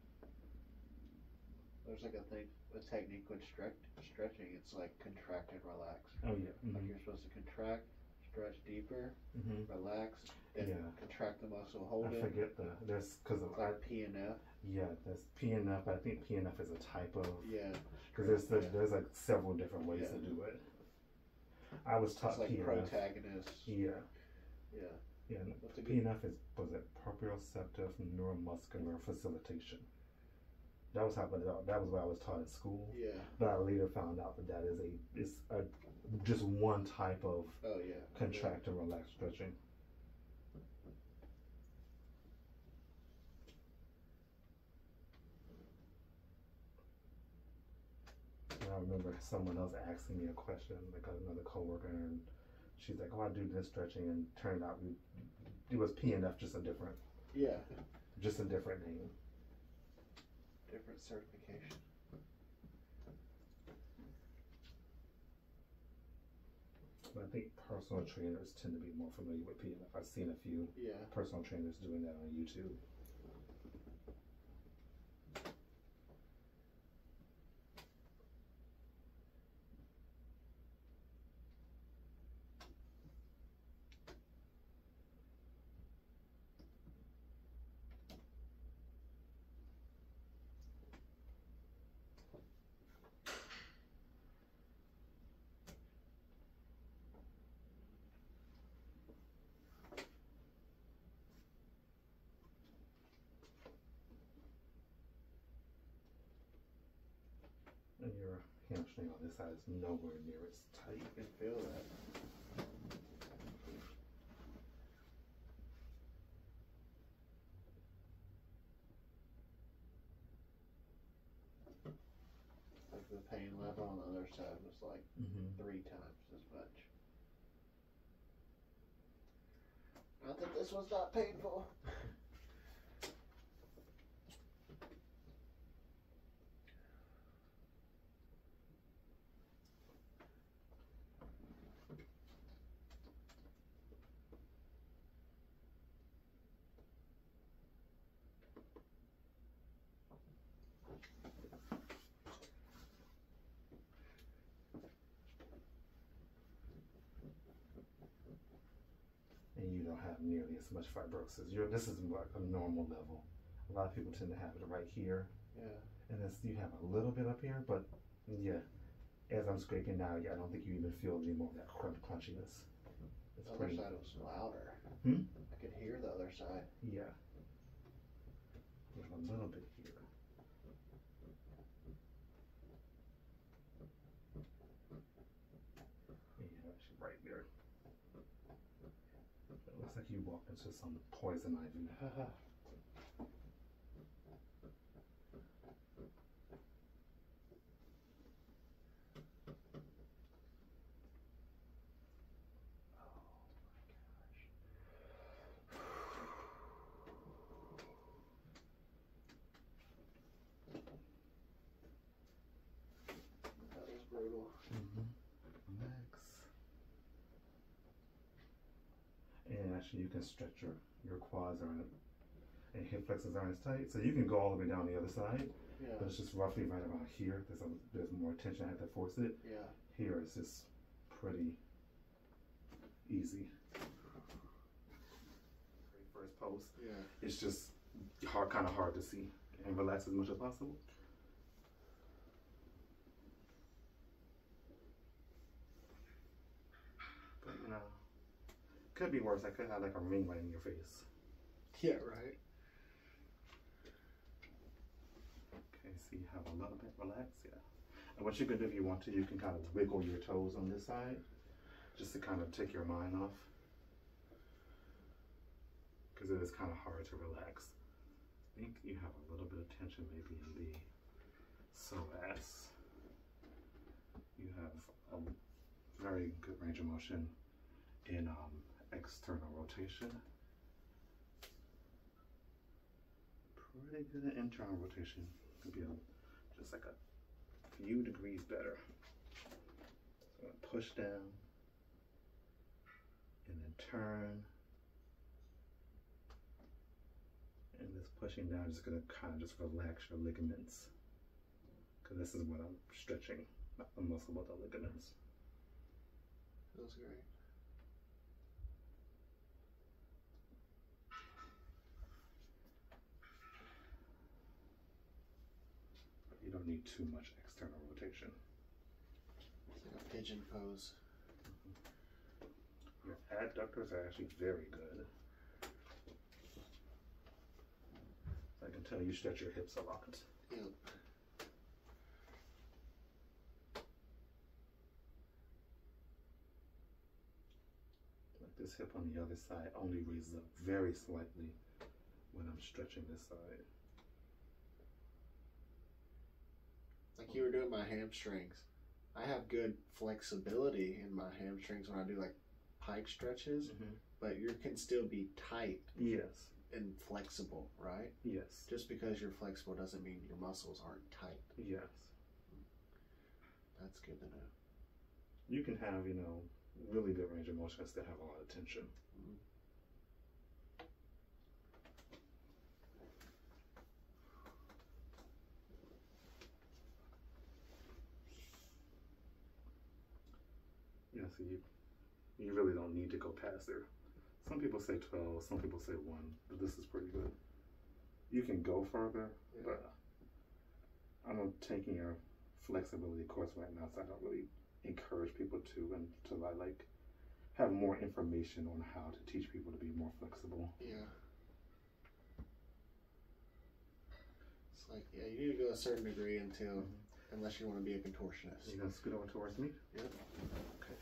There's like a technique with stretching. It's like contract and relax. Oh yeah. Mm-hmm. Like you're supposed to contract, stretch deeper, relax, then contract the muscle, hold it. I forget there's because of like PNF. Yeah, there's PNF. I think PNF is a type of because there's like several different ways to do it. I was taught it's like PNF. Protagonist. Yeah. PNF was it proprioceptive neuromuscular facilitation. That was what I was taught in school. Yeah. But I later found out that is just one type of contract and relax stretching. And I remember someone else asking me a question, like another coworker, and she's like, "Oh, I do this stretching," and turned out it was PNF, just a different name. Different certification. But I think personal trainers tend to be more familiar with PNF. I've seen a few personal trainers doing that on YouTube. And your hamstring on this side is nowhere near as tight. You can feel that. Like the pain level on the other side was like 3 times as much. Not that this was not painful. And you don't have nearly as much fibrosis. This is like a normal level. A lot of people tend to have it right here. Yeah. And then you have a little bit up here, but yeah, as I'm scraping now, yeah, I don't think you even feel any more of that crunchiness. It's The other side was louder. I could hear the other side. Yeah. You have a little bit here. Yeah, actually right there. It looks like you walked into some poison ivy. Brutal. Relax. And actually you can stretch your quads aren't, and hip flexors aren't as tight. So you can go all the way down the other side, Yeah. but it's just roughly right about here. There's more tension, I have to force it. Yeah. Here it's just pretty easy. Very first pose. Yeah. It's just kind of hard to see and relax as much as possible. But you know, could be worse. I could have like a ring right in your face. Yeah, right. Okay, so you have a little bit relaxed, yeah. And what you can do if you want to, you can kind of wiggle your toes on this side, just to kind of take your mind off. Because it is kind of hard to relax. I think you have a little bit of tension maybe in the psoas. You have a very good range of motion in external rotation. Pretty good at internal rotation. Could be just like a few degrees better. So I'm gonna push down and then turn. And this pushing down is gonna kind of just relax your ligaments. Because this is what I'm stretching, not the muscle but the ligaments. Feels great. You don't need too much external rotation. It's like a pigeon pose. Your adductors are actually very good. I can tell you stretch your hips a lot. Yep. Like this hip on the other side only raises up very slightly when I'm stretching this side. Like you were doing my hamstrings. I have good flexibility in my hamstrings when I do like pike stretches, but you can still be tight. Yes. And flexible, right? Yes. Just because you're flexible doesn't mean your muscles aren't tight. Yes. That's good to know. You can have, you know, really good range of motion and still have a lot of tension. Yeah, so you really don't need to go past there. Some people say 12, some people say 1, but this is pretty good. You can go further, but I'm taking your flexibility course right now, so I don't really encourage people to until I like have more information on how to teach people to be more flexible. Yeah. It's like, yeah, you need to go a certain degree until, unless you want to be a contortionist. You're gonna scoot over towards me? Yep. Okay.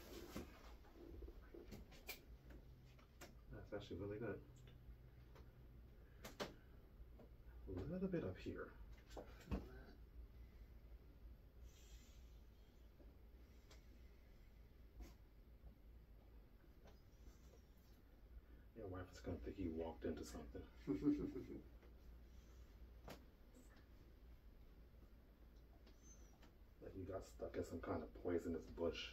That's actually really good. A little bit up here. Your wife is gonna think you walked into something. Like you got stuck in some kind of poisonous bush.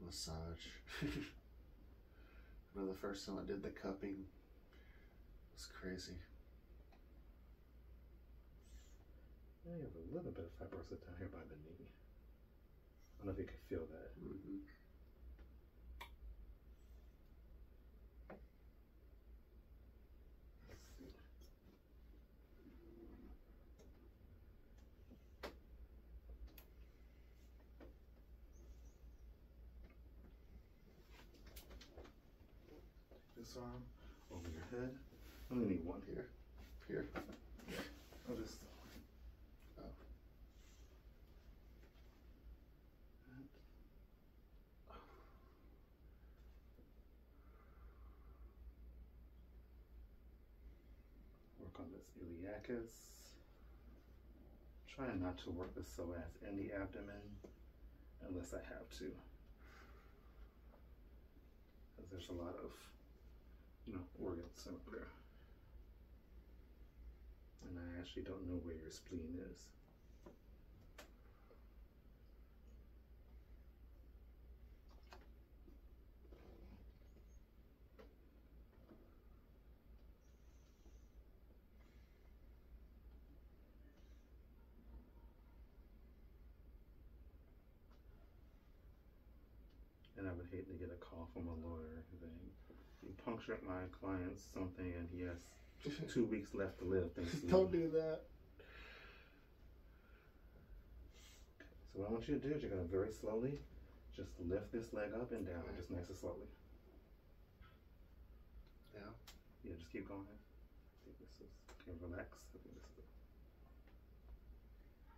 Massage. I know the first time I did the cupping, it was crazy. Yeah, you have a little bit of fibrosis down here by the knee. I don't know if you can feel that. this arm over your head. I only need one here. Here. I'll just. Oh. Work on this iliacus. Trying not to work the psoas in the abdomen unless I have to. Because there's a lot of, organs up there. And I actually don't know where your spleen is. And I would hate to get a call from a lawyer saying, "You punctured my client something and he has 2 weeks left to live." Don't do that. So what I want you to do is you're going to very slowly just lift this leg up and down, just nice and slowly. Yeah. Yeah, just keep going. I think this is, okay, relax. I think this is it.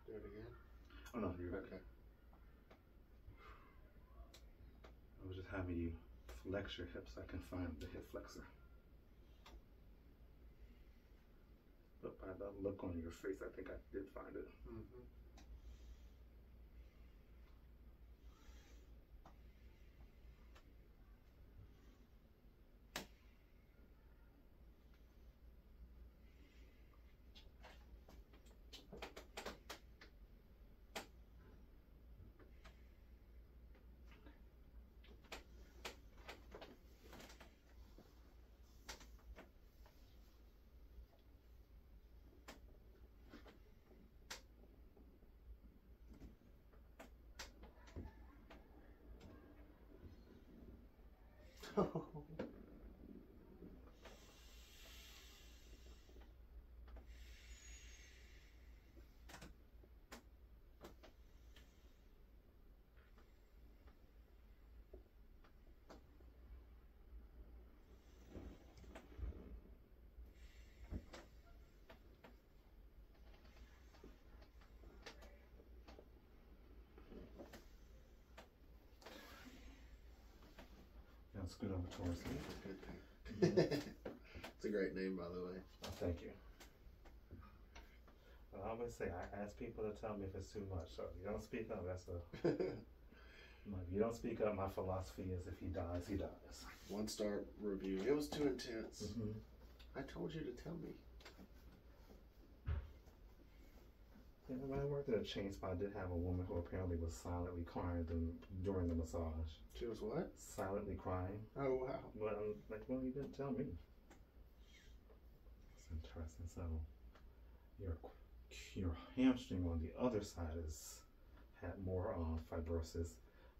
Do it again? Oh no, you're okay. I was just having you flex your hips so I can find the hip flexor. But by the look on your face, I think I did find it. Mm-hmm. Now scoot over towards me. Good thing. It's a great name, by the way. Oh, thank you. I always say, I ask people to tell me if it's too much. So if you don't speak up, that's a... If you don't speak up, my philosophy is if he dies, he dies. 1-star review. It was too intense. Mm-hmm. I told you to tell me. Yeah, when I worked at a chain spa, I did have a woman who apparently was silently crying during the massage. She was what? Silently crying. Oh, wow. But I'm like, well, you didn't tell me. It's interesting. So your hamstring on the other side had more fibrosis,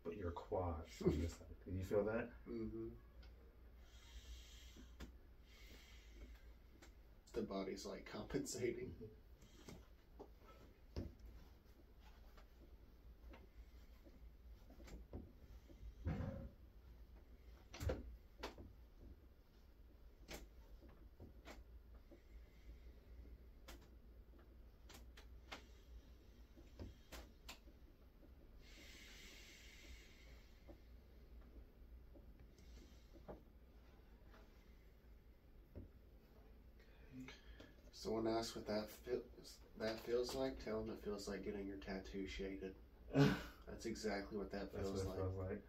but your quads on this side. Can you feel that? Mm-hmm. The body's like compensating. Someone asked what that feels like. Tell them it feels like getting your tattoo shaded. That's exactly what that feels like. Like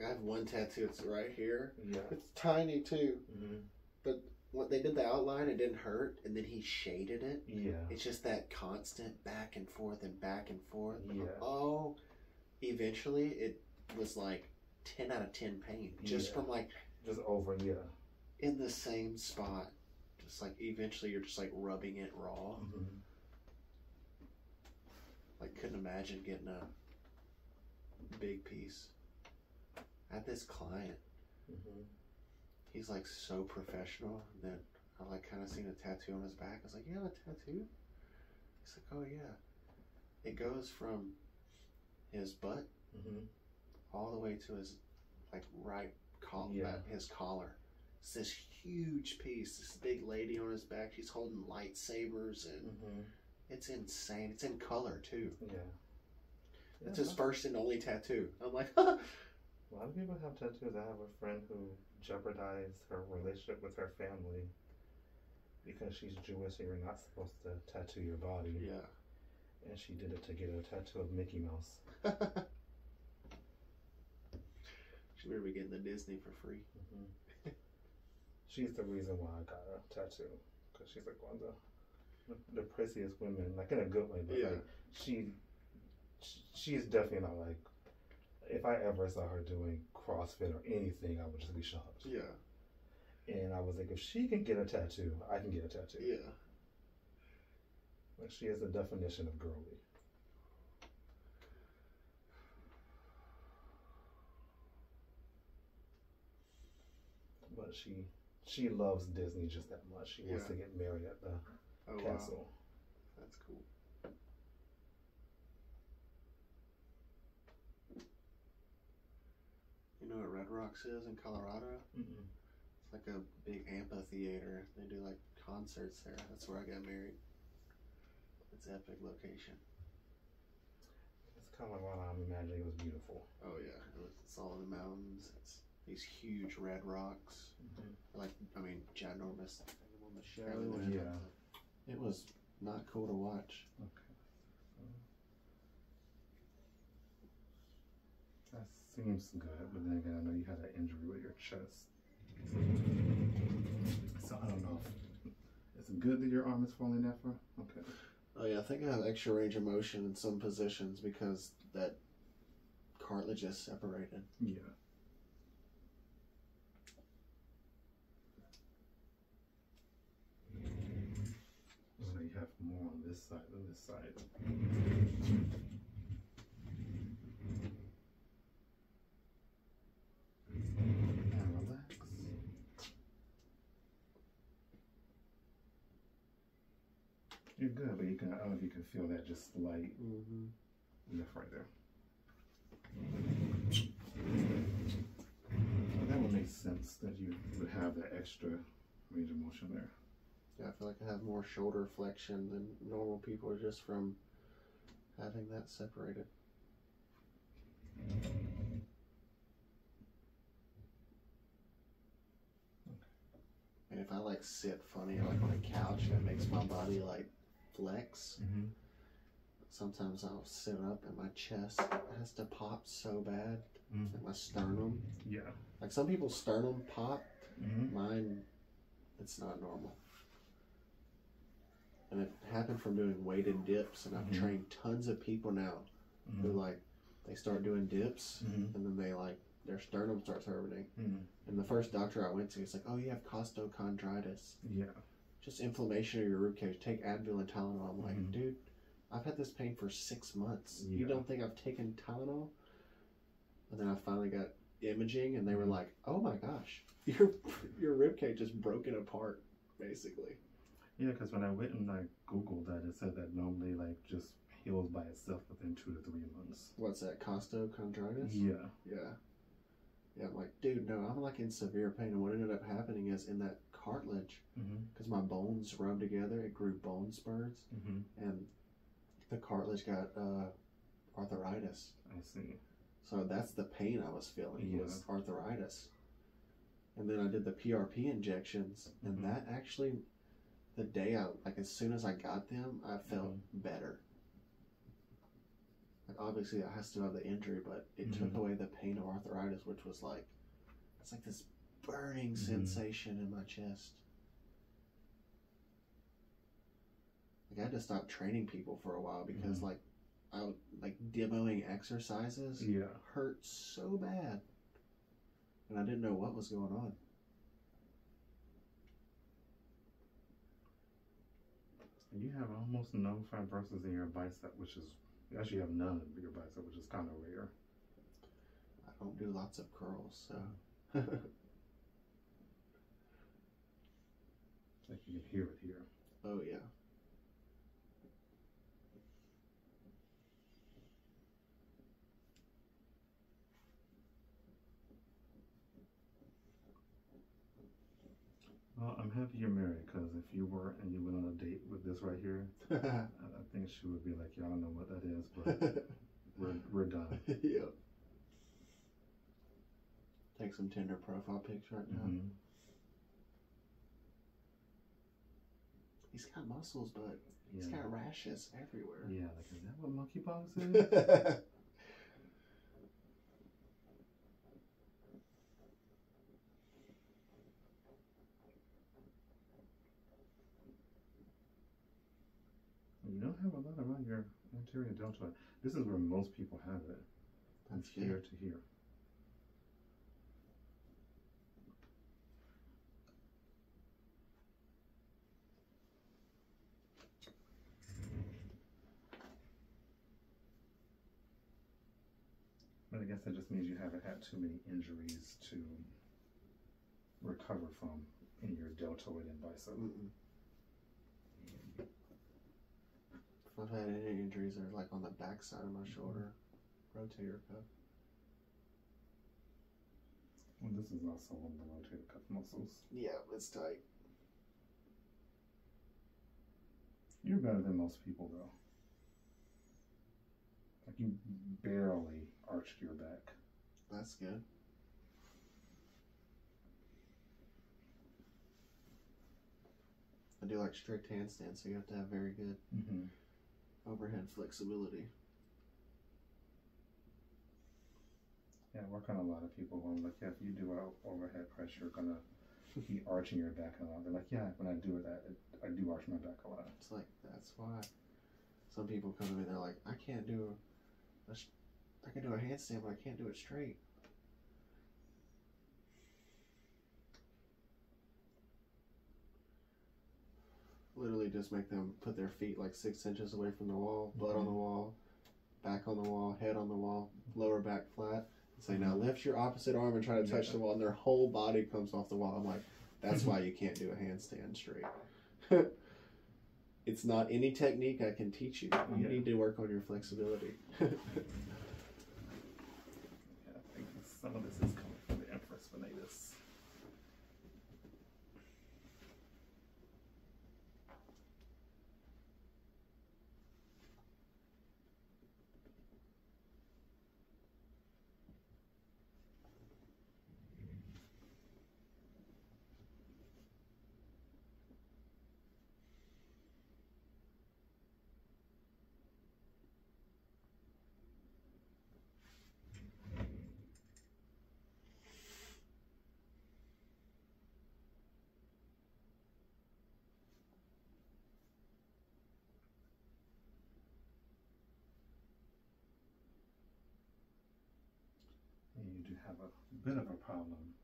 I have one tattoo. It's right here. Yeah. It's tiny too. Mm-hmm. But when they did the outline, it didn't hurt, and then he shaded it. Yeah. It's just that constant back and forth and back and forth. Yeah. Oh, eventually it was like 10 out of 10 pain, just from like just over in the same spot. Just like eventually you're just like rubbing it raw. Mm-hmm. Like couldn't imagine getting a big piece. I had this client. Mm-hmm. He's like so professional that I like kind of seen a tattoo on his back. I was like, "You have a tattoo?" He's like, "Oh yeah." It goes from his butt mm-hmm. all the way to his like right his collar. It's this huge piece, this big lady on his back. She's holding lightsabers, and it's insane. It's in color too. Yeah. It's his first and only tattoo. I'm like, a lot of people have tattoos. I have a friend who jeopardized her relationship with her family because she's Jewish and you're not supposed to tattoo your body. yeah. And she did it to get a tattoo of Mickey Mouse. She better be getting the Disney for free. She's the reason why I got a tattoo, because she's like one of the priciest women, like in a good way. But like she's definitely not like. If I ever saw her doing CrossFit or anything, I would just be shocked. Yeah. And I was like, if she can get a tattoo, I can get a tattoo. Yeah. Like she is the definition of girly. But she loves Disney just that much. She wants to get married at the castle. Wow. That's cool. You know what Red Rocks is in Colorado? It's like a big amphitheater. They do like concerts there. That's where I got married. It's an epic location. It's kind of like what I'm imagining. It was beautiful. Oh yeah, it's all in the mountains. It's these huge red rocks. Like, I mean, ginormous. On the show. Yeah. It was not cool to watch. Okay. That seems good, but then again, I know you had an injury with your chest. So I don't know if it's good that your arm is falling that far. Okay. Oh yeah, I think I have extra range of motion in some positions because that cartilage is separated. Yeah. So you have more on this side than this side. And relax. You're good, but you can, I don't know if you can feel that just slight lift right there. That would make sense that you would have that extra range of motion there. Yeah, I feel like I have more shoulder flexion than normal people just from having that separated. And if I like sit funny, like on a couch, that makes my body like flex. Sometimes I'll sit up and my chest has to pop so bad, like my sternum. Yeah. Like some people's sternum pop, mine, it's not normal. And it happened from doing weighted dips, and I've trained tons of people now who like, they start doing dips and then they like, their sternum starts hurting. And the first doctor I went to, he's like, oh, you have costochondritis. Yeah. Just inflammation of your rib cage. Take Advil and Tylenol. I'm like, dude, I've had this pain for 6 months. Yeah. You don't think I've taken Tylenol? And then I finally got imaging, and they were like, oh my gosh, your rib cage is broken apart, basically. Yeah, because when I went and I Googled that, it said that normally like just heals by itself within 2 to 3 months. What's that, costochondritis? Yeah. Yeah. Yeah, I'm like, dude, no, I'm like in severe pain. And what ended up happening is in that cartilage, because my bones rubbed together, it grew bone spurs, and the cartilage got arthritis. I see. So that's the pain I was feeling, was arthritis. And then I did the PRP injections, and that actually, the day like as soon as I got them, I felt better. Like obviously I still have the injury, but it took away the pain of arthritis, which was like, it's like this burning sensation in my chest. Like I had to stop training people for a while because like I would, like demoing exercises hurt so bad, and I didn't know what was going on. You have almost no fibrosis in your bicep, which is, you actually have none of your bicep, which is kind of rare. I don't do lots of curls, so. Like you can hear it here. Oh yeah. I'm happy you're married, because if you weren't and you went on a date with this right here, I think she would be like, yeah, I don't know what that is, but we're done. Yep. Take some Tinder profile pics right now. Mm-hmm. He's got muscles, but he's got rashes everywhere. Yeah, like, is that what monkeypox is? You don't have a lot around your anterior deltoid. This is where most people have it. From here to here. But I guess that just means you haven't had too many injuries to recover from in your deltoid and bicep. Mm-mm. If I've had any injuries, they're like on the back side of my shoulder, rotator cuff. Well, this is also one of the rotator cuff muscles. Yeah, it's tight. You're better than most people, though. Like, you barely arched your back. That's good. I do like strict handstands, so you have to have very good overhead flexibility. Yeah, I work on a lot of people who I'm like, yeah, if you do overhead press, you're gonna be arching your back a lot. They're like, yeah, when I do it, I do arch my back a lot. It's like, that's why. Some people come to me, they're like, I can do a handstand, but I can't do it straight. Literally just make them put their feet like 6 inches away from the wall, butt on the wall, back on the wall, head on the wall, lower back flat. And say, now lift your opposite arm and try to touch the wall, and their whole body comes off the wall. I'm like, that's why you can't do a handstand straight. It's not any technique I can teach you. You need to work on your flexibility. Yeah, I think some of this is coming from the infraspinatus. You do have a bit of a problem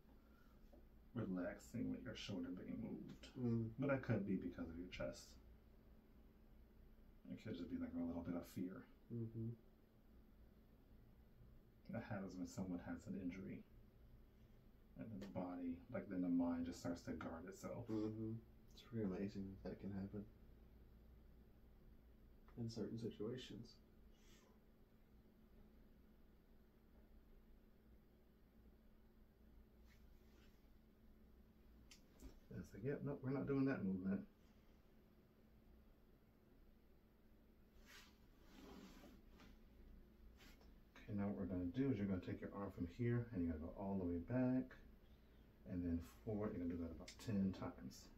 relaxing with your shoulder being moved. But that could be because of your chest. It could just be like a little bit of fear. That happens when someone has an injury. And then the body, like then the mind just starts to guard itself. It's pretty amazing that can happen in certain situations. It's like, yep, nope, we're not doing that movement. Okay, now what we're going to do is you're going to take your arm from here and you're going to go all the way back and then forward. You're going to do that about 10 times.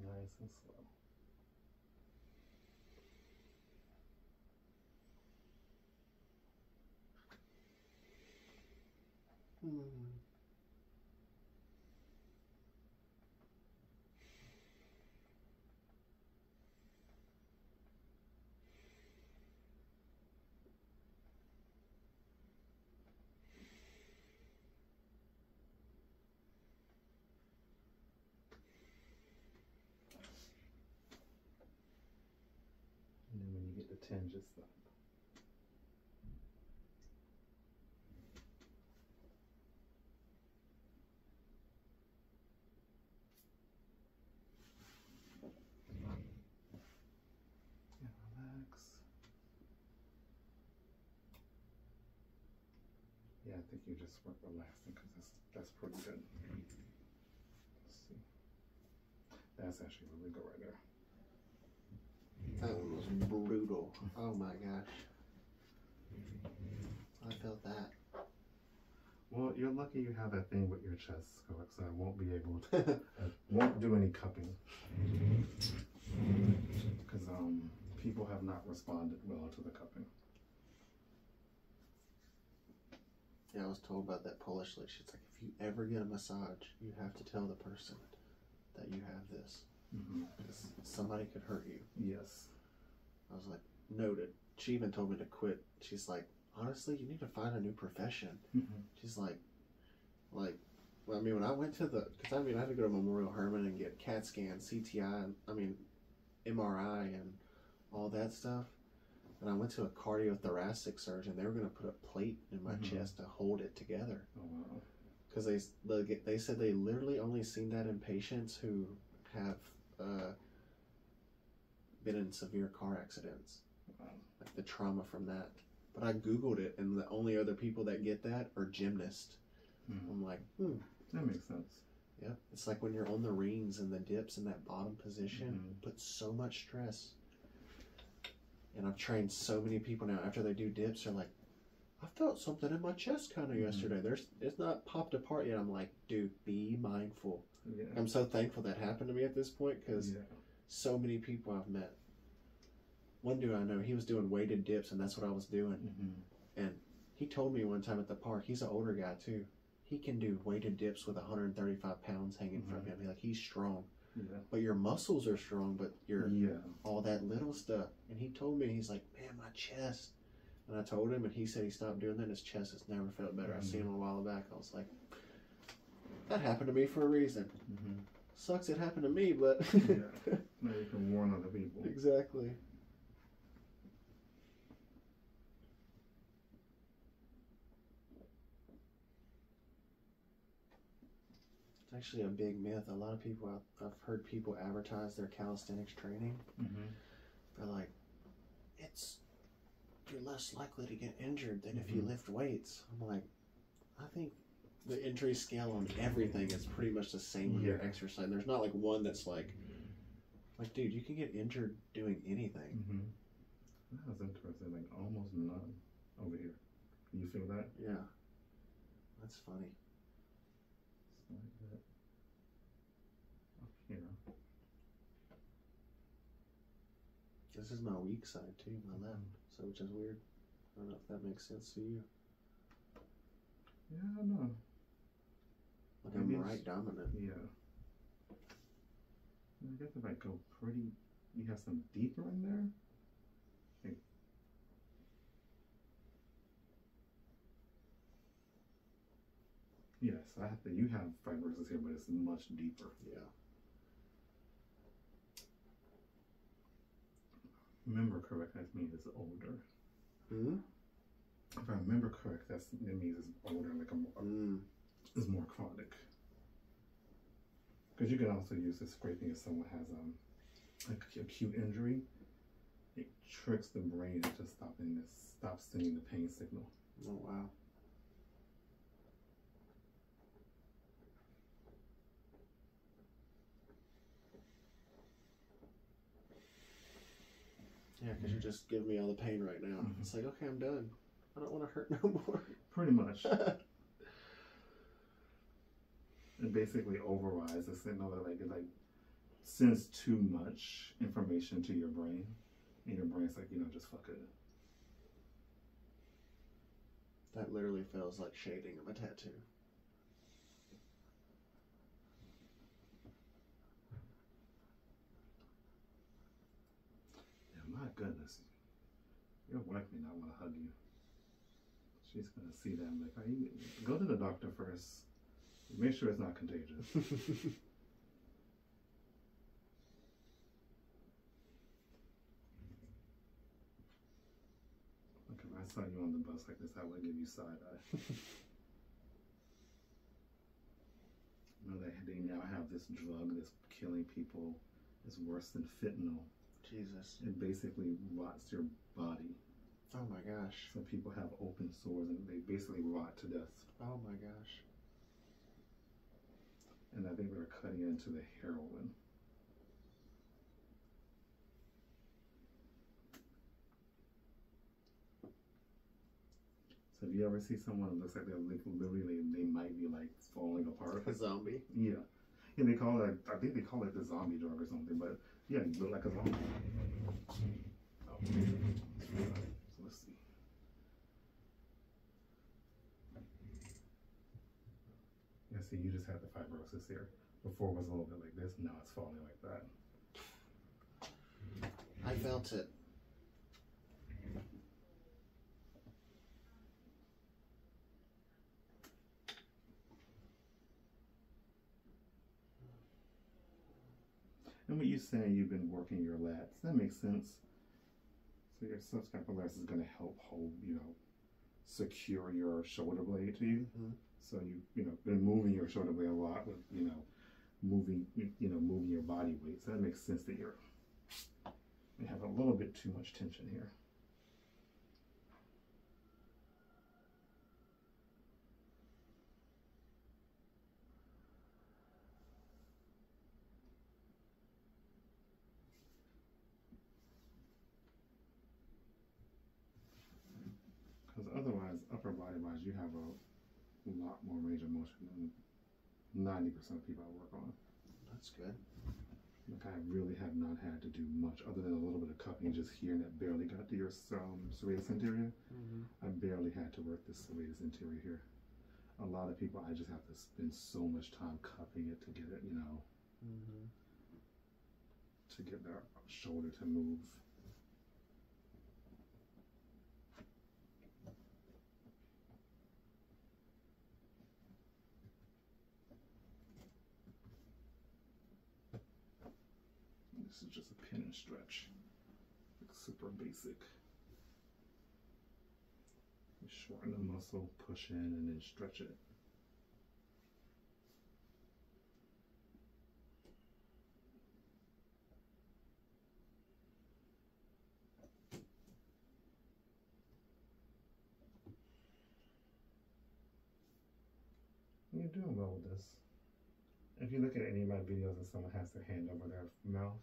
Nice and slow. And then when you get to 10, just stop. And relax. I think you just work elastic because that's pretty good. Let's see. That's actually really good right there. That one was brutal. Oh my gosh. I felt that. Well, you're lucky you have that thing with your chest, so I won't be able to, won't do any cupping. Because people have not responded well to the cupping. Yeah, I was told about that Polish lady. She's like, if you ever get a massage, you have to tell the person that you have this. Because somebody could hurt you. Yes. I was like, noted. She even told me to quit. She's like, honestly, you need to find a new profession. She's like, well, I mean, when I went to because I had to go to Memorial Hermann and get CAT scan, CTI, and MRI and all that stuff. And I went to a cardiothoracic surgeon. They were going to put a plate in my chest to hold it together. Oh, wow. Because they said they literally only seen that in patients who have been in severe car accidents. Wow. Like the trauma from that. But I Googled it, and the only other people that get that are gymnasts. I'm like, That makes sense. Yep. It's like when you're on the rings and the dips in that bottom position, it puts so much stress. And I've trained so many people now, after they do dips, they're like, I felt something in my chest kind of yesterday. It's not popped apart yet. I'm like, dude, be mindful. Yeah. I'm so thankful that happened to me at this point, because so many people I've met. One dude I know, he was doing weighted dips, and that's what I was doing. And he told me one time at the park, he's an older guy too, he can do weighted dips with 135 pounds hanging from him. He's strong. Yeah. But your muscles are strong, but your all that little stuff. And he told me, he's like, man, my chest. And I told him, and he said he stopped doing that, and his chest has never felt better. I seen him a while back. I was like, that happened to me for a reason. Sucks it happened to me, but Now you can warn other people. Exactly. It's actually a big myth. A lot of people, I've heard people advertise their calisthenics training. They're like, you're less likely to get injured than if you lift weights. I'm like, I think the injury scale on everything is pretty much the same when you're exercising. There's not like one that's like, dude, you can get injured doing anything. That was interesting. Like almost none over here. You feel that? Yeah. That's funny. It's like that. Up here. This is my weak side too, my left. So, which is weird. I don't know if that makes sense to you. Yeah, I don't know. Like I'm right dominant. Yeah. I guess if I go pretty, you have some deeper in there. Like, yes, you have fibrosis here, but it's much deeper. Yeah. Remember correct, that means it's older. If I remember correct, that means it's older, like it's more chronic. Because you can also use this scraping if someone has like acute injury. It tricks the brain into stop sending the pain signal. Oh wow. Yeah, because you just give me all the pain right now. It's like, okay, I'm done. I don't want to hurt no more. Pretty much. It basically overrides the signal that it sends too much information to your brain, and your brain's like, just fuck it. That literally feels like shading of a tattoo. My goodness, your wife may not want to hug you. She's gonna see that and like, go to the doctor first. Make sure it's not contagious. Okay, if I saw you on the bus like this, I would give you side eye. You know that they now have this drug that's killing people. It's worse than fentanyl. Jesus. It basically rots your body Oh my gosh. Some people have open sores and they basically rot to death. Oh my gosh. And I think they're cutting into the heroin. So if you ever see someone that looks like they're literally, they might be like falling apart. A zombie? Yeah. And they call it, I think they call it the zombie drug or something, but yeah, you look like a zombie. Oh, so let's see. Yeah, see, you just had the fibrosis here. Before it was a little bit like this, now it's falling like that. I felt it. And what you're saying, you've been working your lats. That makes sense. So your subscapularis is going to help hold, secure your shoulder blade to you. Mm-hmm. So you've been moving your shoulder blade a lot with, moving your body weight. So that makes sense that you have a little bit too much tension here. Because otherwise, upper body wise, you have a lot more range of motion than 90% of people I work on. That's good. Like I really have not had to do much other than a little bit of cupping just here, and that barely got to your serratus anterior. Mm-hmm. I barely had to work this serratus anterior here. A lot of people, I just have to spend so much time cupping it to get it, Mm-hmm. to get their shoulder to move. This is just a pin and stretch, like super basic. You shorten the muscle, push in, and then stretch it. You're doing well with this. If you look at any of my videos and someone has their hand over their mouth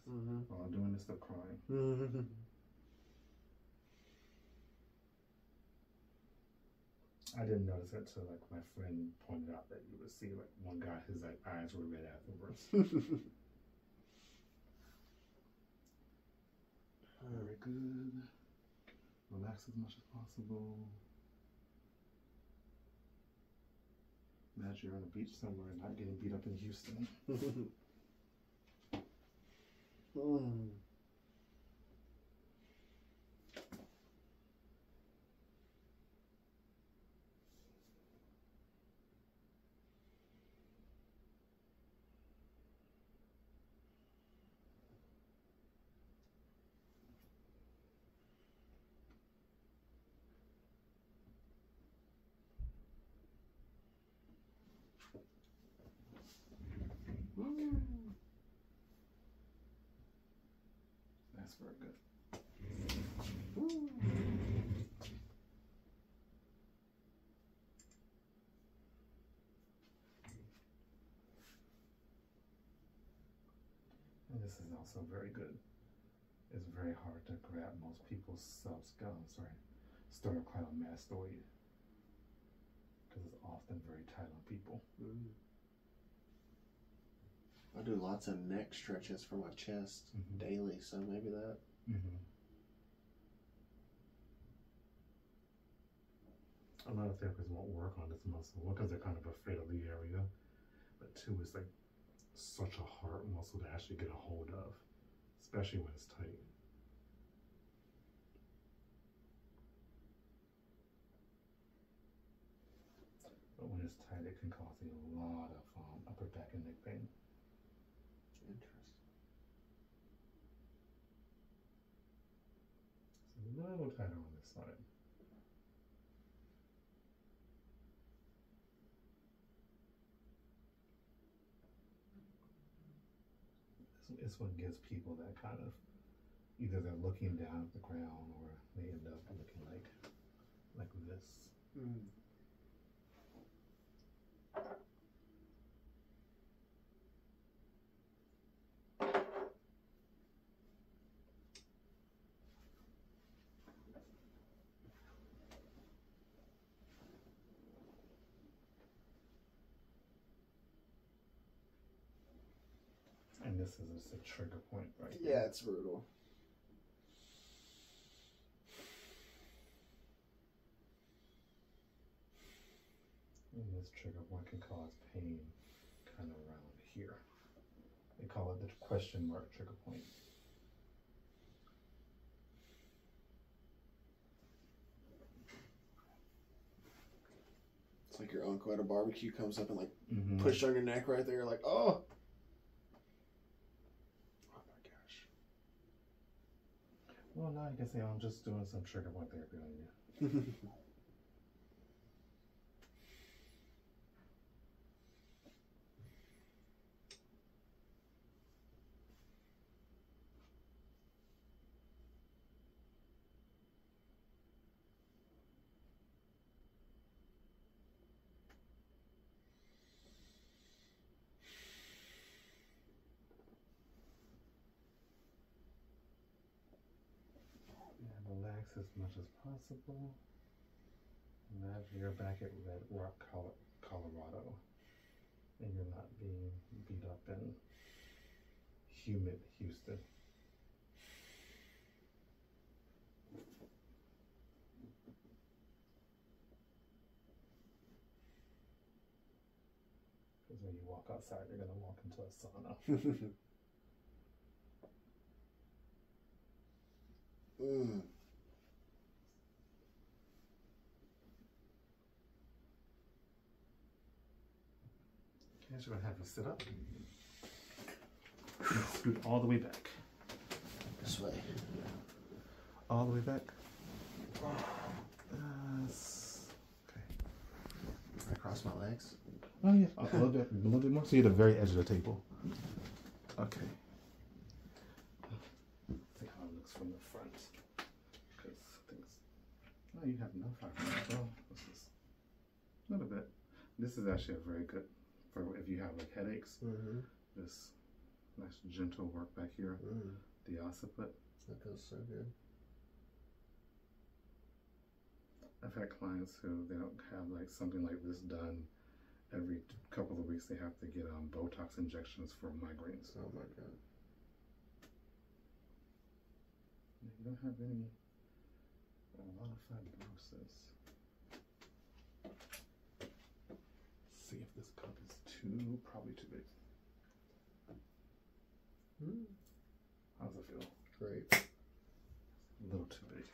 while I'm doing this, they're crying. Mm-hmm. I didn't notice it till like my friend pointed out that you would see like one guy, his like eyes were red afterwards. Very good. Relax as much as possible. Imagine you're on a beach somewhere and not getting beat up in Houston. That's very good. And this is also very good. It's very hard to grab most people's sternocleidomastoid because it's often very tight on people. I do lots of neck stretches for my chest daily, so maybe that. A lot of therapists won't work on this muscle. One, because they're kind of afraid of the area, but two, it's like such a hard muscle to actually get a hold of, especially when it's tight. But when it's tight, it can cause a lot of upper back and neck pain. Interesting. So a little tighter on this side. It's what gives people that kind of, either they're looking down at the ground or they end up looking like this. Mm. And this is just a trigger point right Yeah, here. it's brutal. And this trigger point can cause pain kind of around here. They call it the question mark trigger point. It's like your uncle at a barbecue comes up and like push on your neck right there, like, oh. Oh my gosh. Well, now you can say, I'm just doing some trigger point therapy on you. Relax as much as possible. Imagine you're back at Red Rock, Colorado, and you're not being beat up in humid Houston. Because when you walk outside, you're going to walk into a sauna. Mm. Okay, so I'm going to have you sit up. Scoot all the way back. This way. All the way back. Okay. I cross my legs. Oh yeah, a little bit more. So you're at the very edge of the table. Okay. See how it looks from the front. Because things. Oh, you have no fiber. Well, this is a little bit. This is actually a very good for if you have like headaches. Mm-hmm. This nice gentle work back here. Mm. The occiput. That feels so good. I've had clients who they don't have like something like this done. Every couple of weeks they have to get Botox injections for migraines. Oh my god. You don't have a lot of fibrosis. See if this cup is probably too big. Mm. How does it feel? Great. A little too big.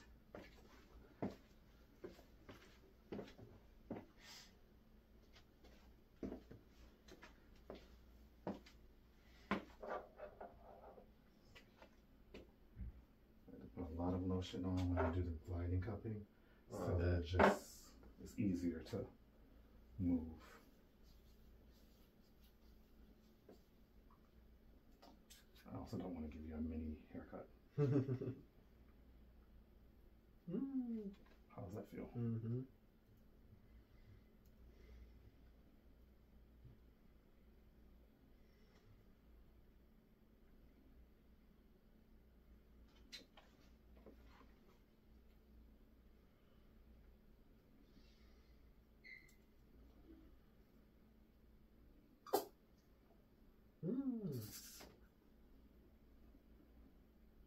Put a lot of lotion on when I do the gliding cupping, so that it's easier to move. I also don't want to give you a mini haircut. How does that feel? Mm-hmm.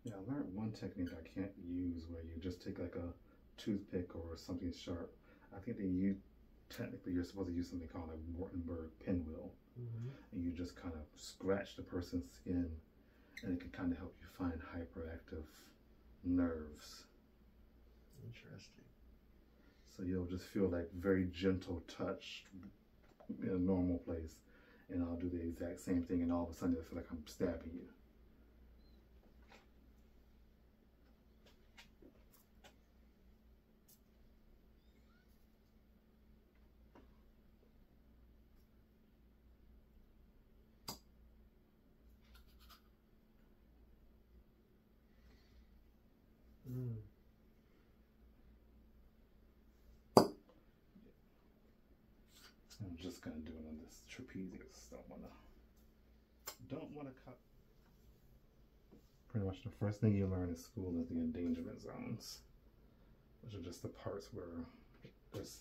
Yeah, I learned one technique I can't use where you just take like a toothpick or something sharp. I think technically you're supposed to use something called a Mortenberg pinwheel. Mm-hmm. And you just kind of scratch the person's skin and it can kind of help you find hyperactive nerves. Interesting. So you'll just feel like very gentle touch in a normal place, and I'll do the exact same thing, and all of a sudden I feel like I'm stabbing you. Mm. I'm just gonna do it on this trapezius. Don't wanna cut. Pretty much the first thing you learn in school is the endangerment zones, which are just the parts where there's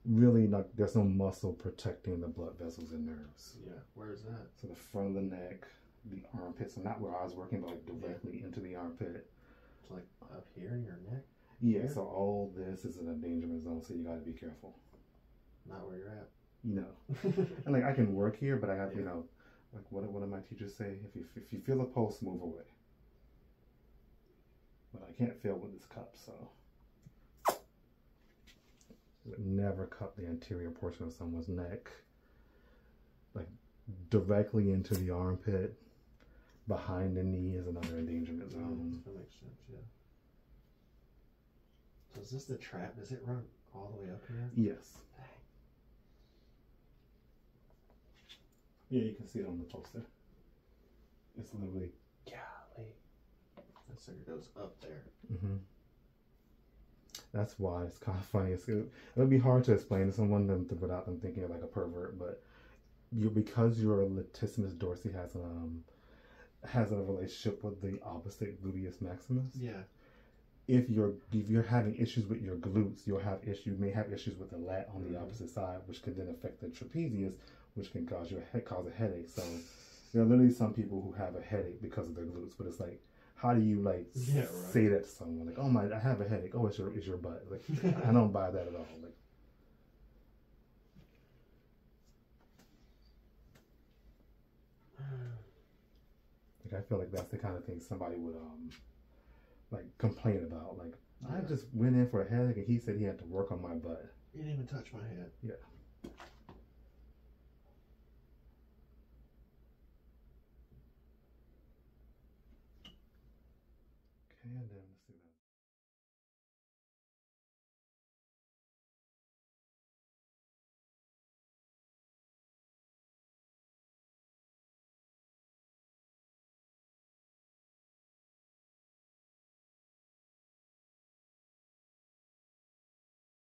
really not, there's no muscle protecting the blood vessels and nerves. Yeah, where is that? So the front of the neck, the armpit, so not where I was working, but like directly into the armpit. It's like up here in your neck? Yeah, Here? so all this is an endangerment zone, so you gotta be careful. Not where you're at. You know. And like I can work here, but I have, you know, like what do my teachers say? If you feel a pulse, move away. But I can't feel with this cup, so would never cup the anterior portion of someone's neck, like directly into the armpit. Behind the knee is another endangerment zone. That makes sense, yeah. So is this the trap? Does it run all the way up here? Yes. Dang. Yeah, you can see it on the poster. It's literally. Golly. That sucker goes up there. Mm-hmm. That's why it's kind of funny. It would be hard to explain to someone without them thinking like a pervert, but because your latissimus dorsi has a relationship with the opposite gluteus maximus. Yeah. If you're having issues with your glutes, you may have issues with the lat on the opposite side, which can then affect the trapezius, which can cause a headache. So there are literally some people who have a headache because of their glutes, but it's like, how do you say that to someone? Like, oh I have a headache. Oh, it's your butt. Like, I don't buy that at all. Like, I feel like that's the kind of thing somebody would like complain about. Like, I just went in for a headache and he said he had to work on my butt. You didn't even touch my head. Yeah. Okay, and then